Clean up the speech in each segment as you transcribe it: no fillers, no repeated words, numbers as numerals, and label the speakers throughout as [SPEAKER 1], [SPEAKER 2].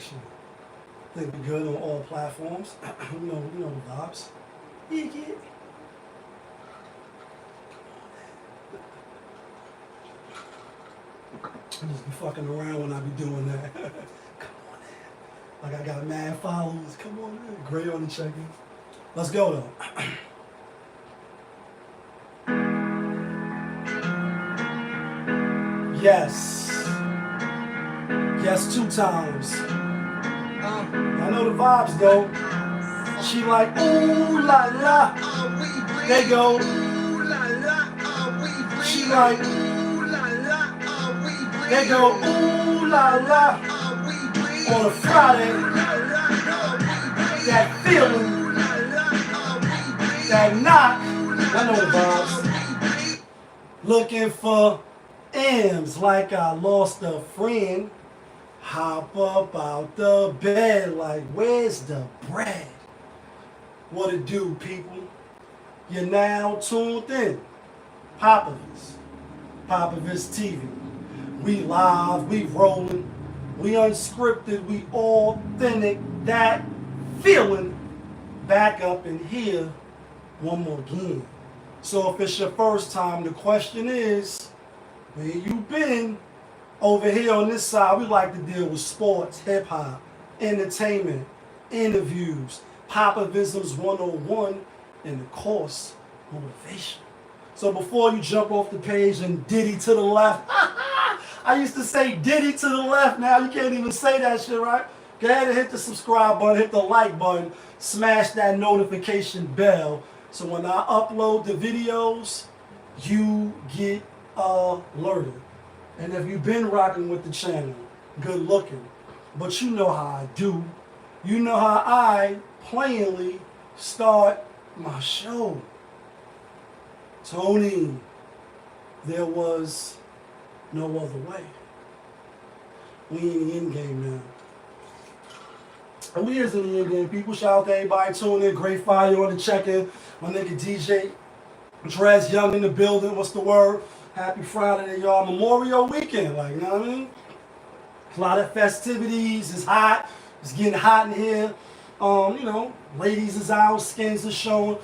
[SPEAKER 1] actually. I think we're good on all platforms. you know the vibes. Yeah, kid. I just be fucking around when I be doing that. Come on in. Like I got mad followers. Come on in. Gray on the check-in. Let's go though. Yes. Yes, 2 times. I know the vibes though. She like, ooh la la. They go. She like, they go, ooh la la. On a Friday. That feeling. That knock. I know the vibes. Looking for M's like I lost a friend. Hop up out the bed like, where's the bread? What it do, people? You're now tuned in. Popovich TV. We live, we rolling, we unscripted, we authentic. That feeling back up in here one more again. So if it's your first time, the question is, where you been? Over here on this side, we like to deal with sports, hip-hop, entertainment, interviews, Popovisms 101, and of course, motivation. So before you jump off the page and diddy to the left, I used to say diddy to the left, now you can't even say that shit, right? Go ahead and hit the subscribe button, hit the like button, smash that notification bell, so when I upload the videos, you get alerted. And if you've been rocking with the channel, good looking, but you know how I do. You know how I plainly start my show. Tony, there was no other way. We in the end game now. And we is in the end game, people. Shout out to everybody tuning in. Great fire on the check-in. My nigga DJ Drez Young in the building. What's the word? Happy Friday to y'all. Memorial weekend, like, you know what I mean? A lot of festivities. It's hot. It's getting hot in here. You know, ladies is out, skins is showing.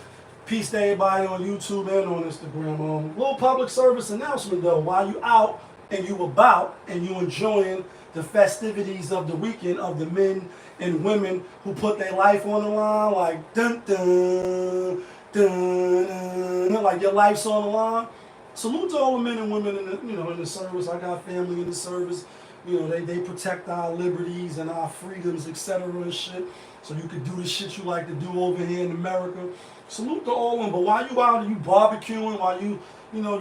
[SPEAKER 1] Peace to everybody on YouTube and on Instagram. Little public service announcement though. While you out and you about and you enjoying the festivities of the weekend of the men and women who put their life on the line, like dun dun dun, dun, like your life's on the line. Salute to all the men and women in the, in the service. I got family in the service. You know, they protect our liberties and our freedoms, etc. and shit. So you can do the shit you like to do over here in America. Salute to all of them. But while you out and you barbecuing, while you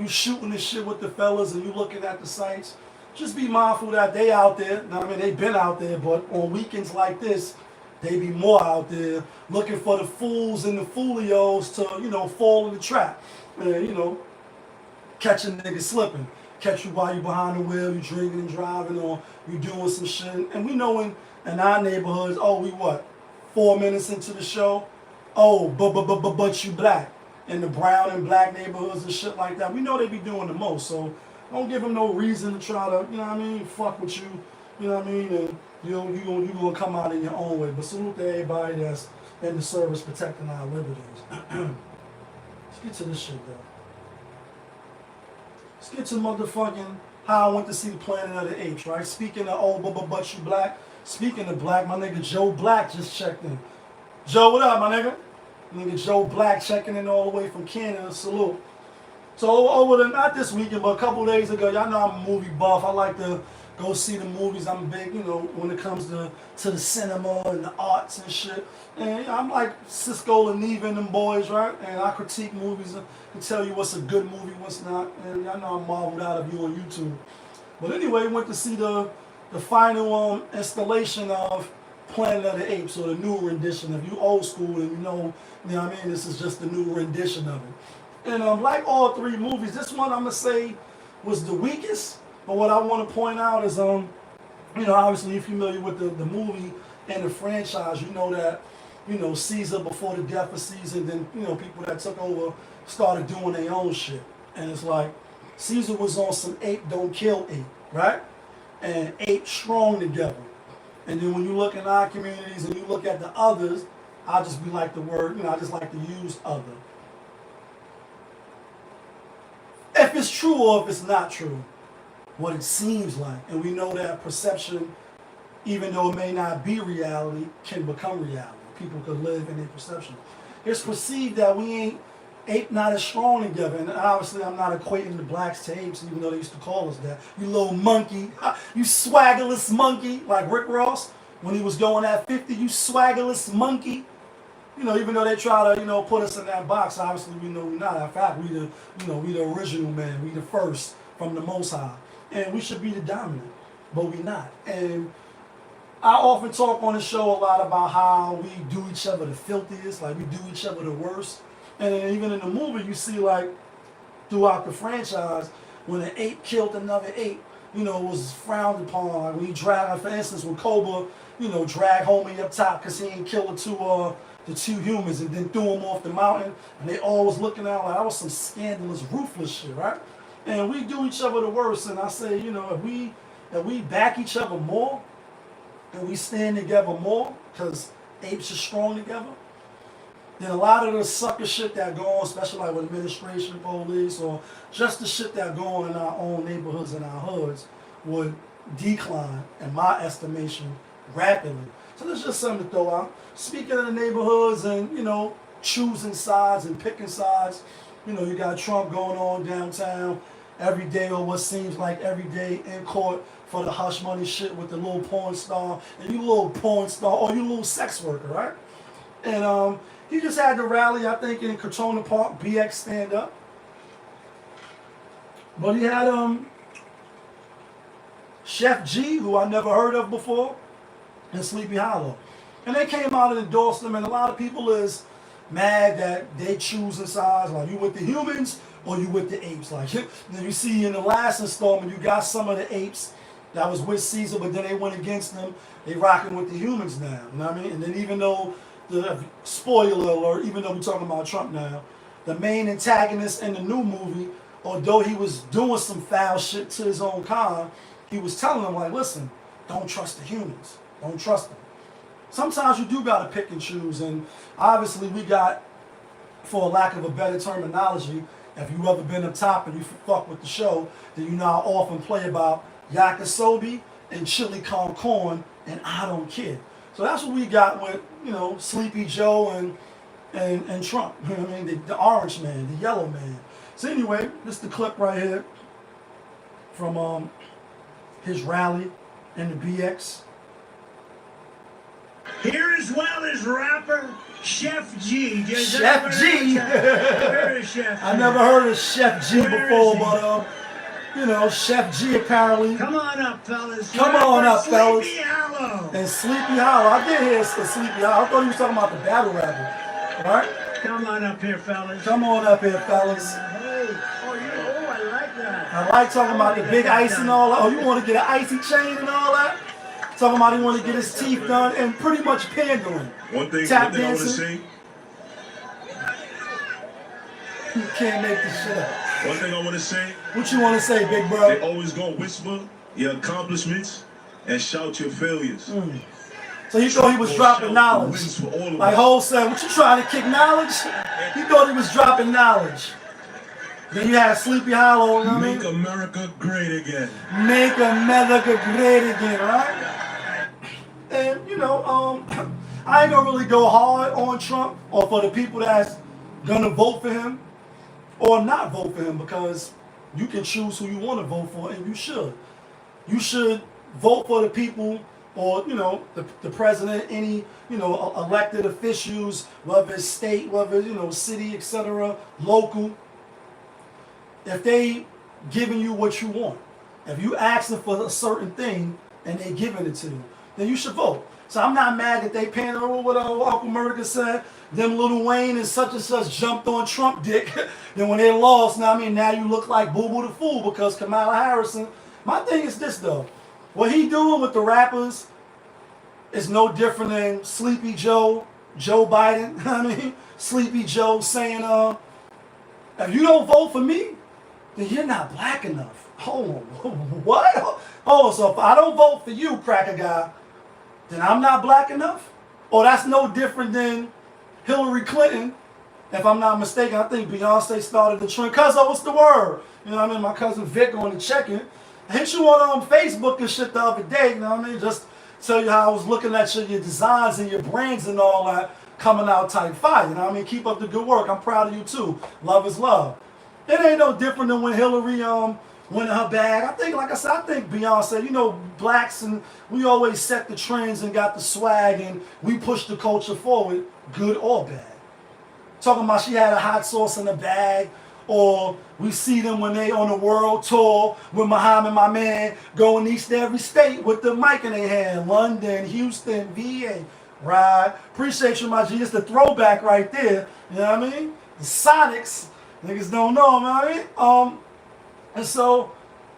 [SPEAKER 1] shooting the shit with the fellas and you looking at the sights, just be mindful that they out there. I mean, they've been out there, but on weekends like this, they be more out there looking for the fools and the foolios to, fall in the trap. And, catch a nigga slipping. Catch you while you behind the wheel, you drinking and driving, or you doing some shit. And we know in our neighborhoods, we what? 4 minutes into the show? But you black. In the brown and black neighborhoods and shit like that. We know they be doing the most, so don't give them no reason to try to, fuck with you, and you gonna come out in your own way. But salute to everybody that's in the service protecting our liberties. Let's get to this shit though. Let's get to motherfucking how I went to see the Planet of the Apes, right? Speaking of but you black. Speaking of black, my nigga Joe Black just checked in. Joe, what up, my nigga? Nigga Joe Black checking in all the way from Canada. Salute. So not this weekend, but a couple days ago, y'all know I'm a movie buff. I like to go see the movies. I'm big, when it comes to the cinema and the arts and shit. And I'm like Cisco and Neve and them boys, right? And I critique movies and tell you what's a good movie, what's not. And y'all know I'm marveled out of you on YouTube. But anyway, went to see the final installation of Planet of the Apes, or the new rendition. If you old school and you know what I mean, this is just the new rendition of it. And like all 3 movies, this one I'm gonna say was the weakest. But what I want to point out is, obviously you're familiar with the movie and the franchise. You know that, Caesar before the death of Caesar, then people that took over started doing their own shit. And it's like Caesar was on some ape don't kill ape, right? And ape strong together. And then when you look in our communities and you look at the others, I just be like the word, I just like to use other. If it's true or if it's not true, what it seems like. And we know that perception, even though it may not be reality, can become reality. People could live in their perception. It's perceived that we ain't not as strong together. And obviously I'm not equating the blacks to apes, even though they used to call us that. You little monkey, you swaggerless monkey, like Rick Ross, when he was going at 50, you swaggerless monkey. Even though they try to, put us in that box, obviously we know we're not. In fact, we the original man. We the first from the Most High. And we should be the dominant, but we not. And I often talk on the show a lot about how we do each other the filthiest, like we do each other the worst. And then even in the movie, you see like throughout the franchise, when an ape killed another ape, it was frowned upon. Like when he dragged, for instance, when Cobra, dragged homie up top because he ain't killed the two humans and then threw them off the mountain, and they all was looking out like that was some scandalous, ruthless shit, right? And we do each other the worst. And I say, if we back each other more, and we stand together more, because apes are strong together, then a lot of the sucker shit that go on, especially like with administration, police, or just the shit that go on in our own neighborhoods and our hoods, would decline, in my estimation, rapidly. So there's just something to throw out. Speaking of the neighborhoods and, choosing sides and picking sides, you got Trump going on downtown every day, or what seems like every day, in court for the hush money shit with the little porn star, and you little porn star, or you little sex worker, right? And he just had the rally, I think, in Katona Park, BX stand up. But he had Chef G, who I never heard of before, and Sleepy Hollow. And they came out and endorsed them, and a lot of people is mad that they choosing sides, like you with the humans or you with the apes. Like you see in the last installment, you got some of the apes that was with Caesar, but then they went against them. They rocking with the humans now. You know what I mean? And then even though spoiler alert, even though we're talking about Trump now, the main antagonist in the new movie, although he was doing some foul shit to his own kind, he was telling them like, listen, don't trust the humans. Don't trust them. Sometimes you do gotta pick and choose, and obviously we got, for lack of a better terminology, if you ever been up top and you fuck with the show, then you know I often play about yakisobe and chili con corn and I don't care. So that's what we got with, Sleepy Joe and Trump. You know what I mean? The orange man, the yellow man. So anyway, this is the clip right here from his rally in the BX.
[SPEAKER 2] Here as well as rapper Chef G.
[SPEAKER 1] Chef G.
[SPEAKER 2] Where is Chef G?
[SPEAKER 1] I never heard of Chef G before, but Chef G apparently.
[SPEAKER 2] Come on up, fellas.
[SPEAKER 1] Come on up, fellas.
[SPEAKER 2] Sleepy Hollow.
[SPEAKER 1] And Sleepy Hollow. I did hear Sleepy Hollow. I thought he was talking about the battle rapper. All right?
[SPEAKER 2] Come on up here, fellas.
[SPEAKER 1] Come on up here, fellas.
[SPEAKER 2] Hey. I like that.
[SPEAKER 1] I like talking about the big ice and all that. Oh, you want to get an icy chain and all that? Talking about he want to get his teeth done and pretty much pandering.
[SPEAKER 3] One thing
[SPEAKER 1] Tap
[SPEAKER 3] I want to
[SPEAKER 1] dancing.
[SPEAKER 3] say.
[SPEAKER 1] You can't make this shit up.
[SPEAKER 3] One thing I want to say.
[SPEAKER 1] What you want to say, big bro?
[SPEAKER 3] They always gonna whisper your accomplishments and shout your failures.
[SPEAKER 1] So he thought he was dropping knowledge. Like Ho said, what you trying to kick knowledge? He thought he was dropping knowledge. Then you had Sleepy Hollow, you know what I mean?
[SPEAKER 3] Make America great again.
[SPEAKER 1] Make America great again, right? And, I ain't gonna really go hard on Trump or for the people that's gonna vote for him or not vote for him, because you can choose who you want to vote for, and you should. You should vote for the people, or, the president, any, elected officials, whether it's state, whether it's, city, etc., local. If they giving you what you want, if you asking for a certain thing and they giving it to you, then you should vote. So I'm not mad that they paying over what Uncle America said. Them Lil Wayne and such jumped on Trump dick. Then when they lost, now you look like Boo Boo the Fool because Kamala Harrison. My thing is this though. What he doing with the rappers is no different than Sleepy Joe Biden. Sleepy Joe saying, if you don't vote for me, then you're not black enough. Oh, what? Oh, so if I don't vote for you, cracker guy, then I'm not black enough? Or that's no different than Hillary Clinton, if I'm not mistaken. I think Beyonce started the trend. Cuz, what's the word? You know what I mean? My cousin Vic on the check-in. I hit you on Facebook and shit the other day, you know what I mean? Just tell you how I was looking at your designs and your brands and all that coming out type fire, you know what I mean? Keep up the good work. I'm proud of you too. Love is love. It ain't no different than when Hillary went in her bag. I think, like I said, I think Beyonce, you know, blacks, and we always set the trends and got the swag and we push the culture forward, good or bad. Talking about she had a hot sauce in the bag, or we see them when they on a world tour with Muhammad, my man, going east to every state with the mic in their hand. London, Houston, VA. Right? Appreciate you, my G. It's the throwback right there. You know what I mean? The Sonics. Niggas don't know, you know what I mean? And so,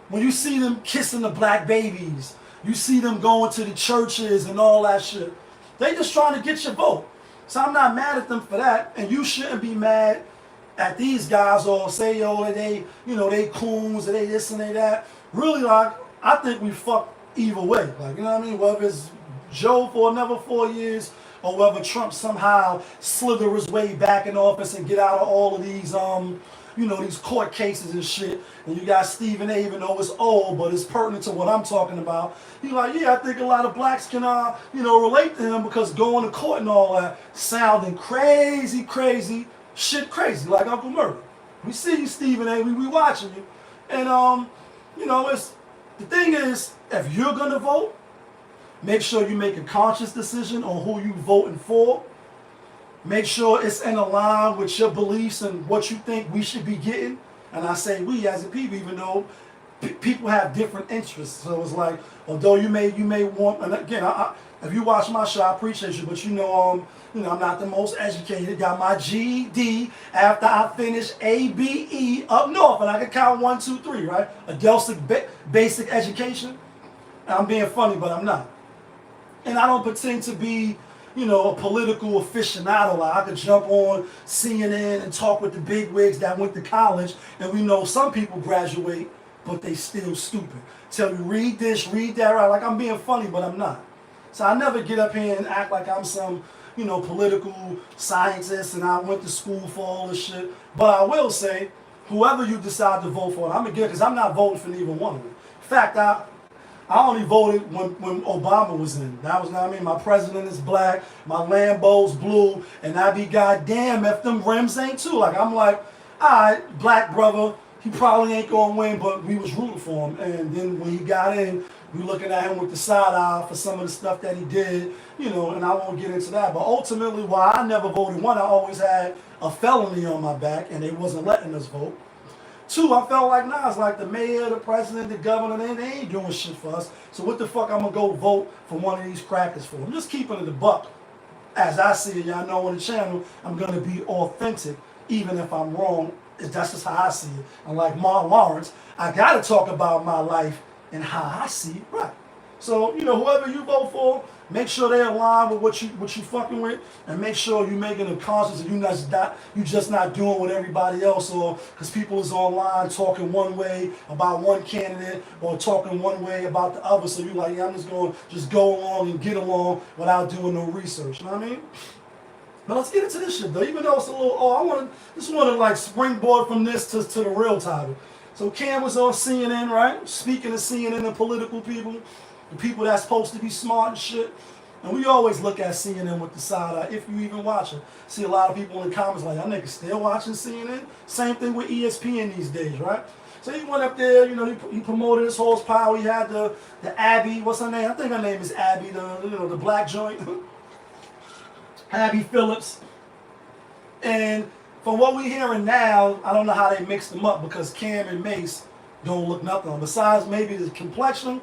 [SPEAKER 1] when you see them kissing the black babies, you see them going to the churches and all that shit, they just trying to get your vote. So I'm not mad at them for that, and you shouldn't be mad at these guys or say, yo, that they, you know, they coons or they this and they that. Really, like, I think we fucked either way. Like, you know what I mean? Whether it's Joe for another 4 years or whether Trump somehow slither his way back in office and get out of all of these, you know, these court cases and shit. And you got Stephen A, even though it's old, but it's pertinent to what I'm talking about. He's like, yeah, I think a lot of blacks can, you know, relate to him because going to court and all that, sounding crazy, shit crazy, like Uncle Murray. We see you, Stephen A, we watching you. And, you know, the thing is, if you're going to vote, make sure you make a conscious decision on who you voting for. Make sure it's in line with your beliefs and what you think we should be getting. And I say we as a people, even though people have different interests. So it's like, although you may want, and again, if you watch my show, I appreciate you, but you know I'm not the most educated. Got my GED after I finished ABE up north, and I can count 1, 2, 3, right? Adult basic education. And I'm being funny, but I'm not. And I don't pretend to be, you know, a political aficionado. Like I could jump on CNN and talk with the bigwigs that went to college, and we know some people graduate, but they still stupid. Tell you, read this, read that, right? Like I'm being funny, but I'm not. So I never get up here and act like I'm some, you know, political scientist and I went to school for all this shit. But I will say, whoever you decide to vote for, I'm gonna get, because I'm not voting for neither one of them. In fact, I only voted when Obama was in. That was, what I mean, my president is black, my Lambo's blue, and I be goddamn if them rims ain't too. Like, I'm like, all right, black brother, he probably ain't gonna win, but we was rooting for him. And then when he got in, we looking at him with the side eye for some of the stuff that he did, you know, and I won't get into that. But ultimately, while I never voted, one, I always had a felony on my back, and they wasn't letting us vote. Two, I felt like, nah, it's like the mayor, the president, the governor, they ain't doing shit for us. So what the fuck I'm gonna go vote for one of these crackers for? I'm just keeping it a buck. As I see it, y'all know on the channel, I'm gonna be authentic, even if I'm wrong. That's just how I see it. And like Mark Lawrence, I gotta talk about my life and how I see it right. So, you know, whoever you vote for, make sure they align with what you fucking with, and make sure you're making a conscious and you just not doing what everybody else, or because people is online talking one way about one candidate or talking one way about the other. So you're like, yeah, I'm just going to just go along and get along without doing no research. You know what I mean? But let's get into this shit though. Even though it's a little, I just want to like springboard from this to the real topic. So Cam was on CNN, right? Speaking of CNN and political people, the people that's supposed to be smart and shit. And we always look at CNN with the side eye, if you even watch it. See a lot of people in the comments like, y'all niggas still watching CNN? Same thing with ESPN these days, right? So he went up there, you know, he promoted his horsepower. He had the Abby, what's her name? I think her name is Abby, the black joint. Abby Phillips. And from what we're hearing now, I don't know how they mixed them up because Cam and Mace don't look nothing. Besides maybe the complexion,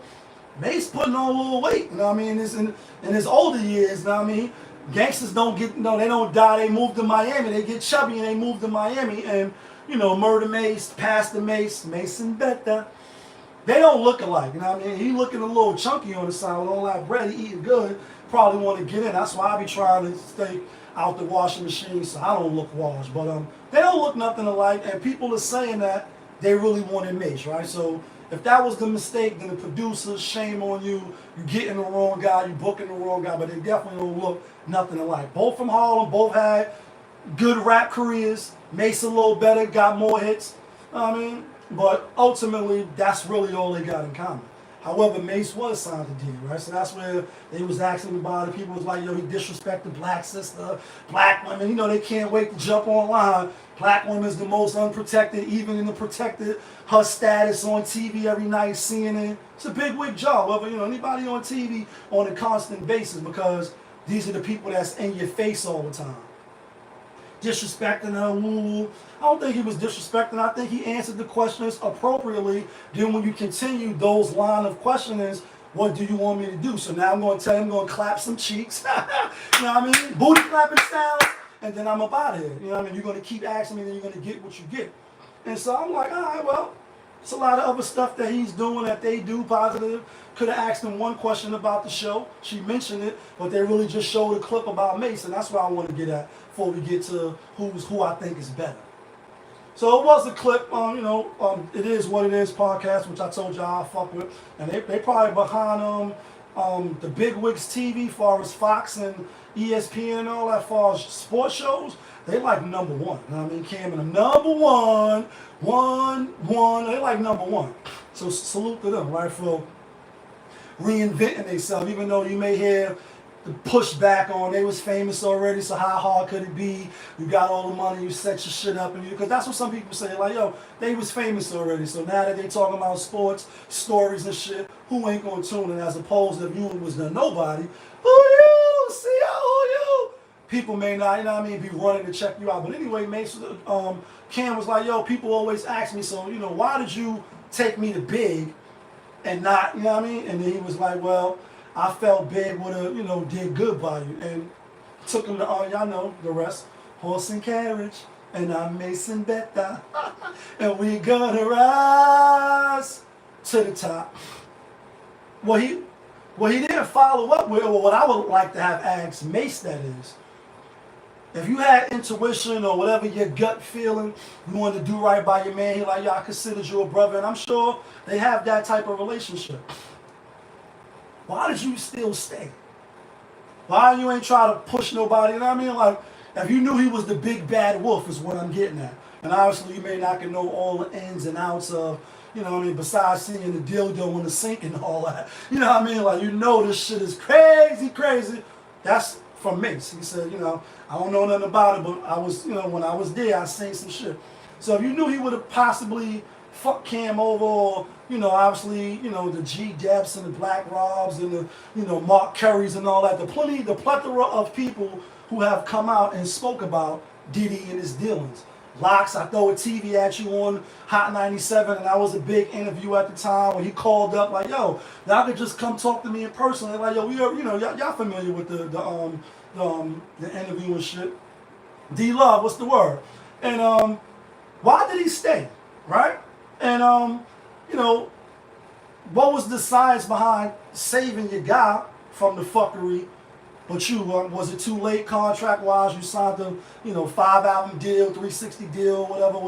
[SPEAKER 1] Mace putting on a little weight, you know what I mean? In his older years, you know what I mean? Gangsters don't get, no, they don't die, they move to Miami. They get chubby and they move to Miami. And, you know, Murder Mace, Pastor Mace, Mason Betta, they don't look alike, you know what I mean? He looking a little chunky on the side with all that bread, he eating good, probably want to get in. That's why I be trying to stay out the washing machine so I don't look washed. But they don't look nothing alike, and people are saying that they really wanted Mace, right? So If that was the mistake, then the producers, shame on you. You getting the wrong guy, you booking the wrong guy, but they definitely don't look nothing alike. Both from Harlem, both had good rap careers. Mase a little better, got more hits. I mean, but ultimately, that's really all they got in common. However, Mase was signed to Diddy, right? So that's where they was asking about it. People was like, yo, he disrespected black sister, black women. You know, they can't wait to jump online. Black women's the most unprotected, even in the protected. Her status on TV every night, CNN. It's a big wig job. Whether, you know, anybody on TV on a constant basis, because these are the people that's in your face all the time. Disrespecting her, woo. I don't think he was disrespecting. I think he answered the questions appropriately. Then when you continue those line of questionings, what do you want me to do? So now I'm going to tell him, I'm going to clap some cheeks. You know what I mean? Booty clapping sounds. And then I'm up out of here. You know what I mean? You're going to keep asking me, then you're going to get what you get. And so I'm like, all right, well, it's a lot of other stuff that he's doing that they do positive. Could have asked him one question about the show. She mentioned it, but they really just showed a clip about Mase, and that's what I want to get at before we get to who I think is better. So it was a clip, It Is What It Is podcast, which I told y'all I fuck with. And they probably behind the Big Wigs TV, far as Fox and ESPN and all that, far as sports shows. They like number one. You know what I mean? Cam and number one. They like number one. So salute to them, right? For reinventing themselves, even though you may hear the pushback on they was famous already, so how hard could it be? You got all the money, you set your shit up, and because that's what some people say, like, yo, they was famous already, so now that they talking about sports, stories and shit, who ain't gonna tune in? As opposed to if you was the nobody, who you? See ya, who you? People may not, you know what I mean, be running to check you out. But anyway, Mase, Cam was like, yo, people always ask me, so, you know, why did you take me to Big and not, you know what I mean? And then he was like, well, I felt Big would have, you know, did good by you. And took him to, y'all know the rest, horse and carriage, and I'm Mason Beta, and we gonna rise to the top. Well, he didn't follow up with, or what I would like to have asked Mase, that is, if you had intuition or whatever your gut feeling, you wanted to do right by your man, he like, yo, I considered you a brother, and I'm sure they have that type of relationship. Why did you still stay? Why you ain't try to push nobody? You know what I mean? Like, if you knew he was the big bad wolf is what I'm getting at. And obviously you may not know all the ins and outs of, you know what I mean, besides seeing the dildo in the sink and all that. You know what I mean? Like, you know this shit is crazy, crazy. That's from Mase. He said, you know, I don't know nothing about it, but I was, you know, when I was there, I seen some shit. So if you knew he would have possibly fucked Cam over, or, you know, obviously, you know, the G Depps and the Black Robs and the, you know, Mark Currys and all that, the plethora of people who have come out and spoke about Diddy and his dealings. Locks, I throw a TV at you on Hot 97, and that was a big interview at the time when he called up like, yo, y'all could just come talk to me in person. And like, yo, we are, you know, y'all familiar with the interview and shit. D Love, what's the word? And why did he stay, right? And you know, what was the science behind saving your guy from the fuckery? But you, was it too late contract-wise? You signed the, you know, 5-album deal, 360 deal, whatever,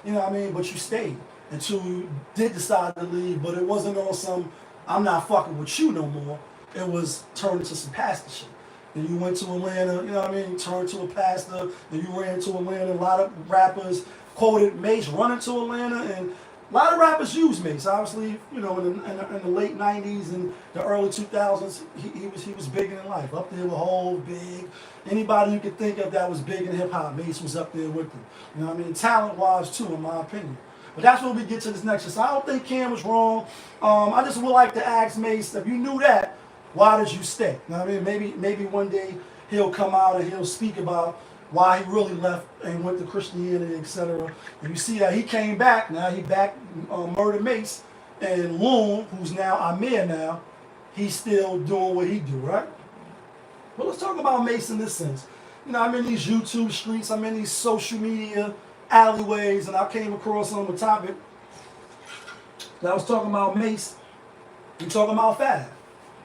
[SPEAKER 1] you know what I mean? But you stayed until you did decide to leave, but it wasn't on some, I'm not fucking with you no more. It was turned into some pastor shit. Then you went to Atlanta, you know what I mean? Turned to a pastor, then you ran to Atlanta. A lot of rappers quoted Mase running to Atlanta, and a lot of rappers use Mase. Obviously, you know, in the late 90s and the early 2000s, he was big in life. Up there with Hov, Big. Anybody you could think of that was big in hip-hop, Mase was up there with them. You know what I mean? Talent-wise, too, in my opinion. But that's when we get to this next shit. So I don't think Cam was wrong. I just would like to ask Mase, if you knew that, why did you stay? You know what I mean? Maybe one day he'll come out and he'll speak about why he really left and went to Christianity, etc. And you see that he came back. Now he back Murder Mase, and Loon, who's now Amir now, he's still doing what he do, right? But let's talk about Mase in this sense. You know, I'm in these YouTube streets, I'm in these social media alleyways, and I came across on the topic that I was talking about Mase. We talking about Fab.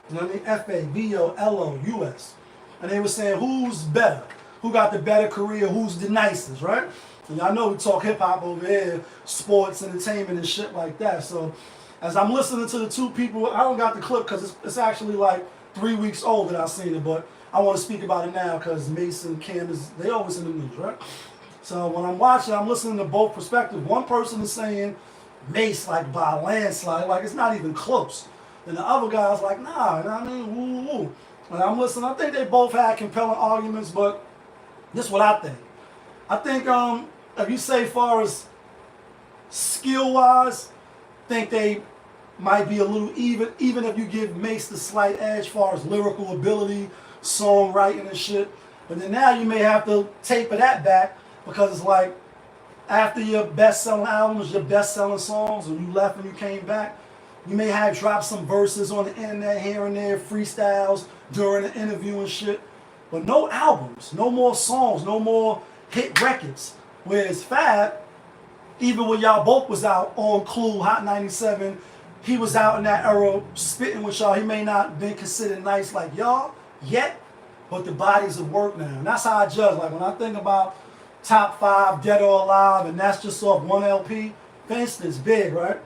[SPEAKER 1] You know what I mean? F-A-B-O-L-O-U-S. And they were saying, who's better? Who got the better career? Who's the nicest, right? And I know we talk hip-hop over here, sports, entertainment, and shit like that. So as I'm listening to the two people, I don't got the clip because it's actually like 3 weeks old that I've seen it, but I want to speak about it now because Mace and Cam they always in the news, right? So when I'm watching, I'm listening to both perspectives. One person is saying Mace like by a landslide, like it's not even close. And the other guy's like, nah, you know what I mean? Woo, woo, woo. And I'm listening. I think they both had compelling arguments, but this is what I think. I think if you say far as skill-wise, think they might be a little even if you give Mace the slight edge far as lyrical ability, songwriting and shit. But then now you may have to taper that back because it's like after your best-selling albums, your best-selling songs, when you left and you came back, you may have dropped some verses on the internet here and there, freestyles during an interview and shit. But no albums, no more songs, no more hit records. Whereas Fab, even when y'all both was out on Clue, Hot 97, he was out in that era spitting with y'all. He may not have been considered nice like y'all yet, but the bodies of work now. And that's how I judge. Like when I think about top 5, Dead or Alive, and that's just off one LP, for instance, Big, right?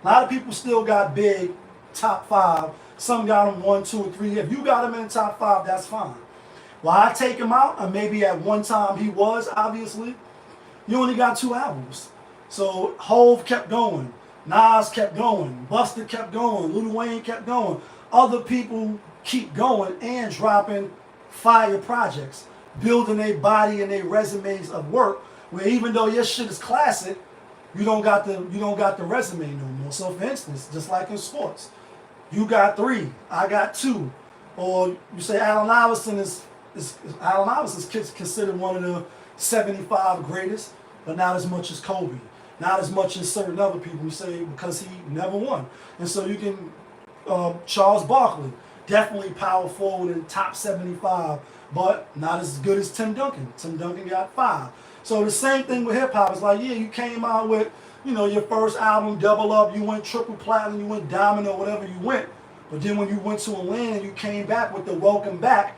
[SPEAKER 1] A lot of people still got Big top 5. Some got him 1, 2, or 3. If you got him in the top 5, that's fine. Why I take him out, and maybe at one time he was, obviously, you only got 2 albums. So Hove kept going, Nas kept going, Busta kept going, Lil Wayne kept going. Other people keep going and dropping fire projects, building their body and their resumes of work. Where even though your shit is classic, you don't got the resume no more. So for instance, just like in sports, you got 3, I got 2, or you say Allen Iverson is considered one of the 75 greatest, but not as much as Kobe. Not as much as certain other people who say because he never won. And so you can, Charles Barkley, definitely power forward in top 75, but not as good as Tim Duncan. Tim Duncan got 5. So the same thing with hip hop. It's like, yeah, you came out with, your first album, Double Up, you went triple platinum, you went diamond or whatever you went. But then when you went to Atlanta and you came back with the Welcome Back,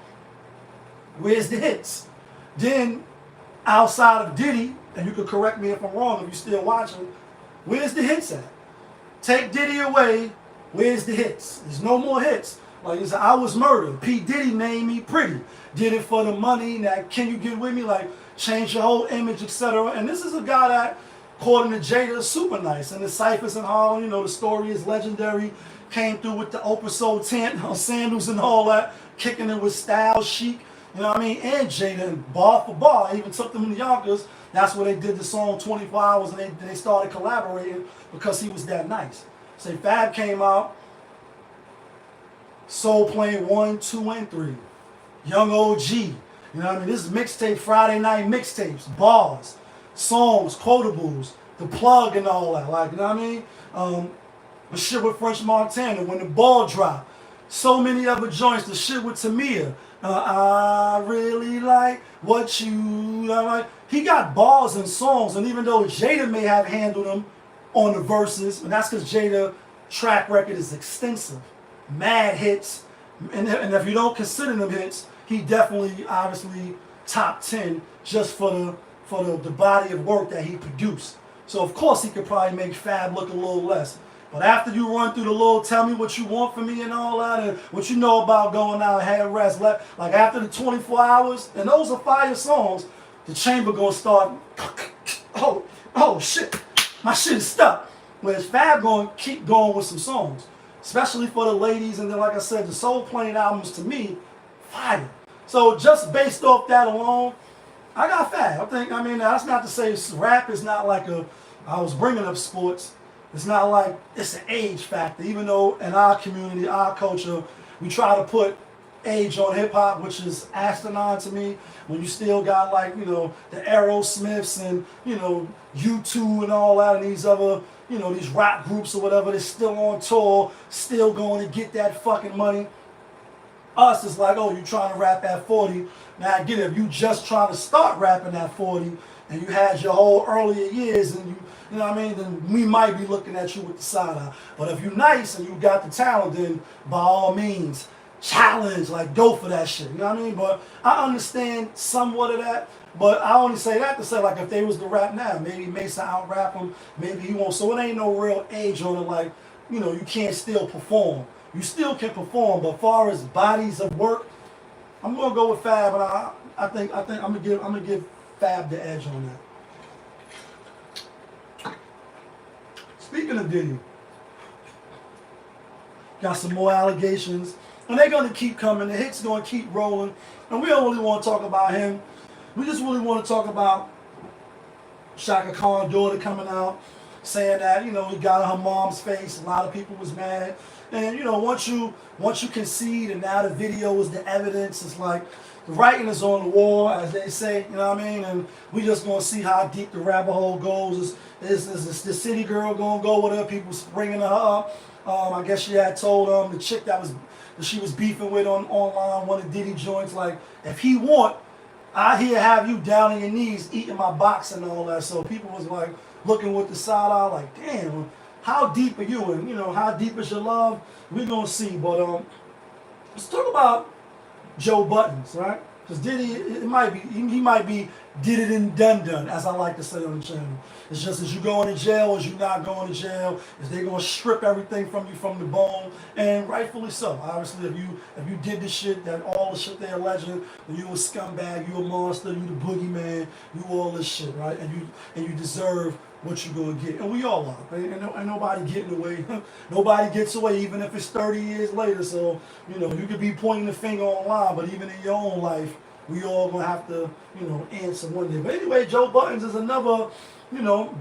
[SPEAKER 1] where's the hits? Then outside of Diddy, and you could correct me if I'm wrong if you're still watching, where's the hits at? Take Diddy away, where's the hits? There's no more hits. Like it's I Was Murdered. P. Diddy made me pretty. Did it for the money. Now can you get with me? Like change your whole image, etc. And this is a guy that, according to Jada, is super nice. And the ciphers and Harlem, the story is legendary. Came through with the open sole tent, sandals and all that, kicking it with style, chic. You know what I mean? And Jada, and bar for bar, I even took them in the Yonkers. That's where they did the song 24 Hours and they started collaborating because he was that nice. Say Fab came out, Soul Plane 1, 2, and 3. Young OG. You know what I mean? This is mixtape, Friday night mixtapes, bars, songs, quotables, the plug and all that. Like, you know what I mean? The shit with French Montana, when the ball dropped. So many other joints, the shit with Tamia. I really like what you like. He got bars and songs, and even though Jada may have handled them on the verses, and that's because Jada track record is extensive, mad hits, and if you don't consider them hits, he definitely, obviously, top 10 just for the body of work that he produced. So of course he could probably make Fab look a little less. But after you run through the little tell me what you want from me and all that, and what you know about going out, have rest, like after the 24 hours, and those are fire songs, the chamber gonna start, oh shit, my shit is stuck. Whereas Fab gonna keep going with some songs, especially for the ladies, and then like I said, the Soul Plane albums to me, fire. So just based off that alone, I got Fab. That's not to say rap is not like I was bringing up sports. It's not like it's an age factor, even though in our community, our culture, we try to put age on hip hop, which is asinine to me. When you still got like, the Aerosmiths and, U2 and all that, and these other, these rock groups or whatever, they're still on tour, still going to get that fucking money. Us, it's like, oh, you trying to rap at 40. Now, again, if you just trying to start rapping at 40 and you had your whole earlier years and you know what I mean, then we might be looking at you with the side eye. But if you're nice and you got the talent, then by all means, challenge, like go for that shit. You know what I mean? But I understand somewhat of that. But I only say that to say, like, if they was to rap now, maybe Mason out rap him, maybe he won't. So it ain't no real age on it. Like, you can't still perform. You still can perform, but as far as bodies of work, I'm gonna go with Fab, and I think I'm gonna give Fab the edge on that. Speaking of Diddy, got some more allegations, and they're gonna keep coming. The hits gonna keep rolling, and we don't really want to talk about him. We just really want to talk about Shaka Khan's daughter coming out, saying that he got in her mom's face. A lot of people was mad, and once you concede, and now the video is the evidence. It's like the writing is on the wall, as they say. You know what I mean? And we just gonna see how deep the rabbit hole goes. Is the city girl gonna go with her? People bringing her up. I guess she had told the chick that she was beefing with online, one of Diddy joints, like, if he want, I here have you down on your knees eating my box and all that. So people was like looking with the side eye, like, damn, how deep are you? And how deep is your love? We're gonna see. But let's talk about Joe Buttons, right? Because Diddy, he might be did it and done, as I like to say on the channel. It's just, as you going to jail, or as you not going to jail, is they gonna strip everything from you from the bone, and rightfully so. Obviously, if you did the shit, that all the shit they're alleging, then you a scumbag, you a monster, you the boogeyman, you all this shit, right? And you deserve what you gonna get, and we all are. Right? And nobody getting away. Nobody gets away, even if it's 30 years later. So you could be pointing the finger online, but even in your own life, we all gonna have to answer one day. But anyway, Joe Buttons is another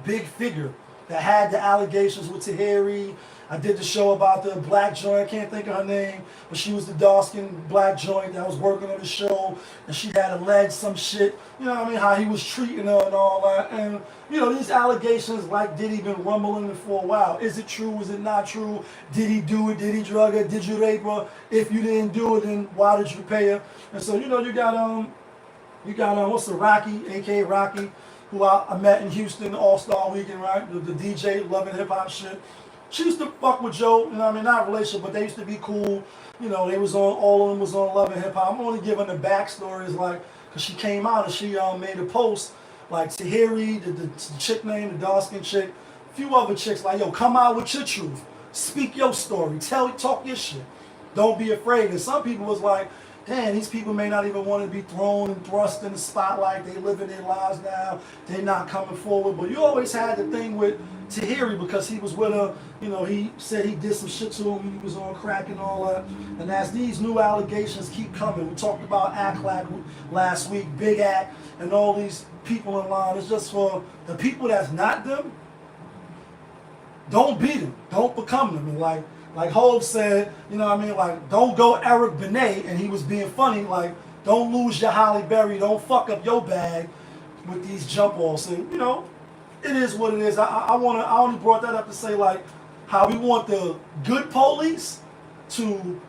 [SPEAKER 1] big figure that had the allegations with Tahiri. I did the show about the black joint. I can't think of her name, but she was the dark-skinned black joint that was working on the show, and she had alleged some shit. How he was treating her and all that. And these allegations, like Diddy, been rumbling for a while. Is it true? Is it not true? Did he do it? Did he drug her? Did you rape her? If you didn't do it, then why did you pay her? And so you got what's the Rocky, aka Rocky, who I met in Houston All-Star Weekend, right? The DJ, loving hip hop shit. She used to fuck with Joe, not a relationship, but they used to be cool. They was on, all of them was on Love and Hip Hop. I'm only giving the backstory, is like, because she came out and she made a post, like Tahiri, the chick name, the dark-skinned chick, a few other chicks, like, yo, come out with your truth. Speak your story. Talk your shit. Don't be afraid. And some people was like, damn, these people may not even want to be thrown and thrust in the spotlight. They living their lives now. They're not coming forward. But you always had the thing with Tahiri, because he was with her. He said he did some shit to him when he was on crack and all that. And as these new allegations keep coming, we talked about Act last week, Big Act, and all these people in line. It's just for the people that's not them. Don't be them. Don't become them. And like Hov said, like, don't go Eric Benet, and he was being funny, like, don't lose your Halle Berry, don't fuck up your bag with these jump offs. And it is what it is. I only brought that up to say, like, how we want the good police to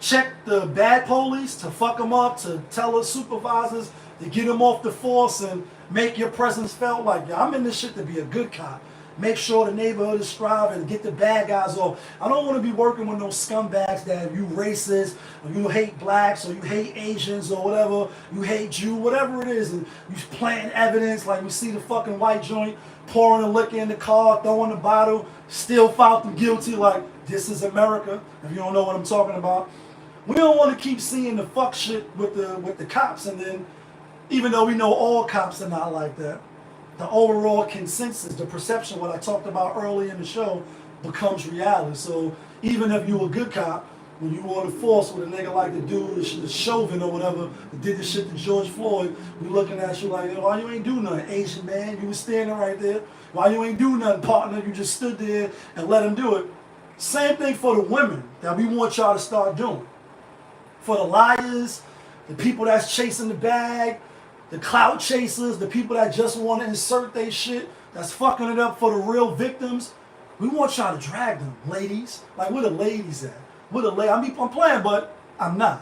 [SPEAKER 1] check the bad police, to fuck them up, to tell the supervisors to get them off the force and make your presence felt. Like, I'm in this shit to be a good cop. Make sure the neighborhood is striving and get the bad guys off. I don't want to be working with those scumbags that you racist, or you hate blacks, or you hate Asians, or whatever, you hate Jew, whatever it is, and you planting evidence, like we see the fucking white joint pouring the liquor in the car, throwing the bottle, still found them guilty. Like, this is America, if you don't know what I'm talking about. We don't want to keep seeing the fuck shit with the cops, and then, even though we know all cops are not like that, the overall consensus, the perception, what I talked about early in the show, becomes reality. So even if you a good cop, when you on the force with a nigga like the dude, the Chauvin or whatever, that did the shit to George Floyd, we looking at you like, why you ain't do nothing, Asian man? You was standing right there. Why you ain't do nothing, partner? You just stood there and let him do it. Same thing for the women that we want y'all to start doing. For the liars, the people that's chasing the bag, the clout chasers, the people that just want to insert their shit, that's fucking it up for the real victims. We want y'all to drag them, ladies. Like, where the ladies at? Where the I'm playing, but I'm not.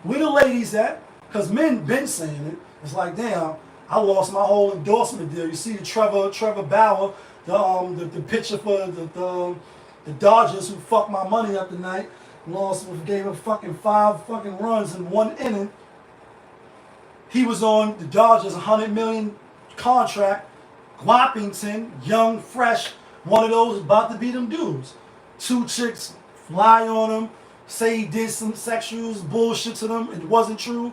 [SPEAKER 1] Where the ladies at? Because men been saying it. It's like, damn, I lost my whole endorsement deal. You see the Trevor Bauer, the pitcher for the Dodgers, who fucked my money up tonight, gave him fucking 5 fucking runs in 1 inning. He was on the Dodgers, $100 million contract. Guapington, young, fresh, one of those about to be them dudes. 2 chicks lie on him, say he did some sexual bullshit to them. It wasn't true.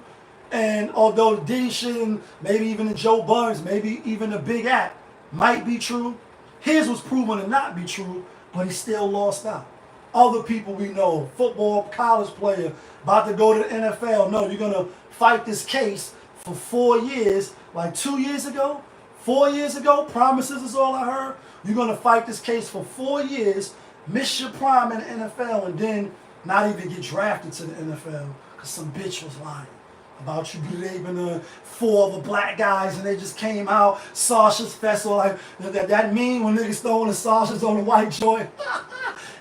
[SPEAKER 1] And although the Diddy shit and maybe even the Joe Buns, maybe even the Big Act might be true, his was proven to not be true, but he still lost out. Other people we know, football, college player, about to go to the NFL, no, you're going to fight this case for 4 years, like 2 years ago, 4 years ago, promises is all I heard. You're going to fight this case for 4 years, miss your prime in the NFL, and then not even get drafted to the NFL because some bitch was lying about you believing 4 other black guys and they just came out, Sasha's festival, like that mean when niggas throwing the Sasha's on the white joint.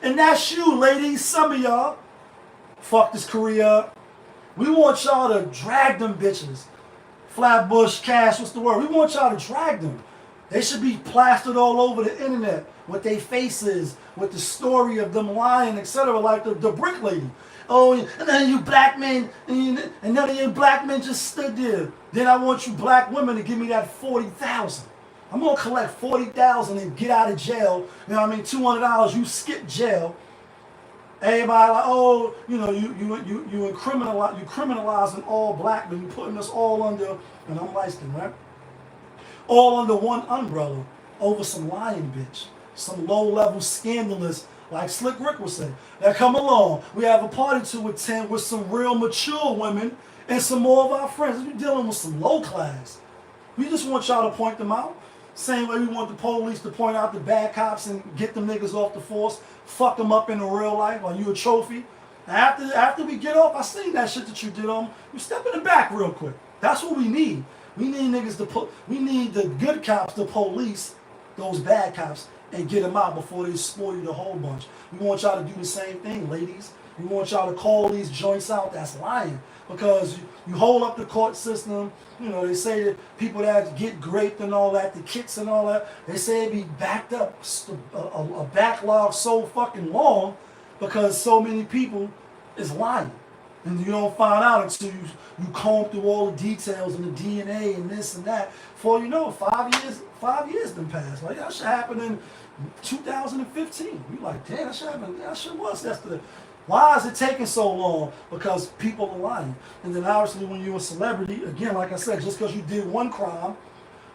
[SPEAKER 1] And that's you, ladies, some of y'all. Fuck this career up. We want y'all to drag them bitches. Flatbush, Cash, what's the word? We want y'all to drag them. They should be plastered all over the internet with their faces, with the story of them lying, etc. Like the brick lady. Oh, and then you black men, and none of you black men just stood there. Then I want you black women to give me that $40,000. I'm gonna collect $40,000 and get out of jail. You know what I mean? $200, you skip jail. Everybody like, oh, you know, you criminalizing all black men. You putting us all under, and I'm light-skinned, right? All under one umbrella over some lying bitch, some low-level scandalous, like Slick Rick would say. Now come along, we have a party to attend with some real mature women and some more of our friends. We're dealing with some low class. We just want y'all to point them out. Same way we want the police to point out the bad cops and get them niggas off the force, fuck them up in the real life. Are you a trophy? After we get off, I seen that shit that you did on. You step in the back real quick. That's what we need. We need niggas to we need the good cops to police those bad cops and get them out before they spoil you the whole bunch. We want y'all to do the same thing, ladies. We want y'all to call these joints out that's lying. Because you hold up the court system, you know, they say that people that get raped and all that, the kits and all that, they say it be backed up, a backlog so fucking long because so many people is lying. And you don't find out until you comb through all the details and the DNA and this and that. Before you know, 5 years done passed. Like that shit happened in 2015. You like, damn, that shit happened. That shit was yesterday. Why is it taking so long? Because people are lying. And then obviously when you're a celebrity, again, like I said, just because you did one crime,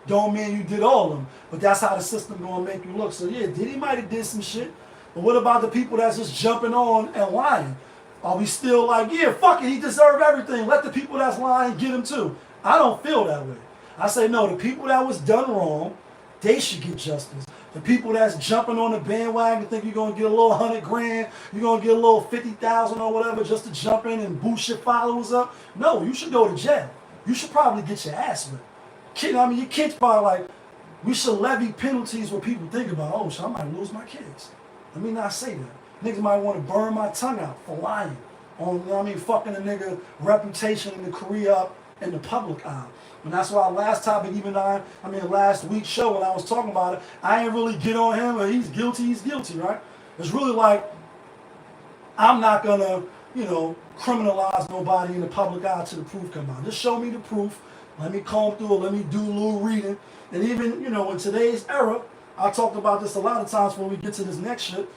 [SPEAKER 1] don't mean you did all of them. But that's how the system gonna make you look. So yeah, Diddy might have did some shit. But what about the people that's just jumping on and lying? Are we still like, yeah, fuck it, he deserved everything. Let the people that's lying get him too. I don't feel that way. I say no, the people that was done wrong, they should get justice. The people that's jumping on the bandwagon think you're gonna get a little 100 grand, you're gonna get a little 50,000 or whatever just to jump in and boost your followers up. No, you should go to jail. You should probably get your ass whipped. Kid, I mean, your kids probably like, we should levy penalties where people think about, oh, shit, I might lose my kids. Let me not say that. Niggas might want to burn my tongue out for lying on, you know what I mean, fucking a nigga reputation and the career up in the public eye. And that's why last topic, last week's show when I was talking about it, I ain't really get on him, or he's guilty, right? It's really like, I'm not gonna, you know, criminalize nobody in the public eye till the proof come out. Just show me the proof, let me comb through it, let me do a little reading. And even, you know, in today's era, I talked about this a lot of times when we get to this next shit,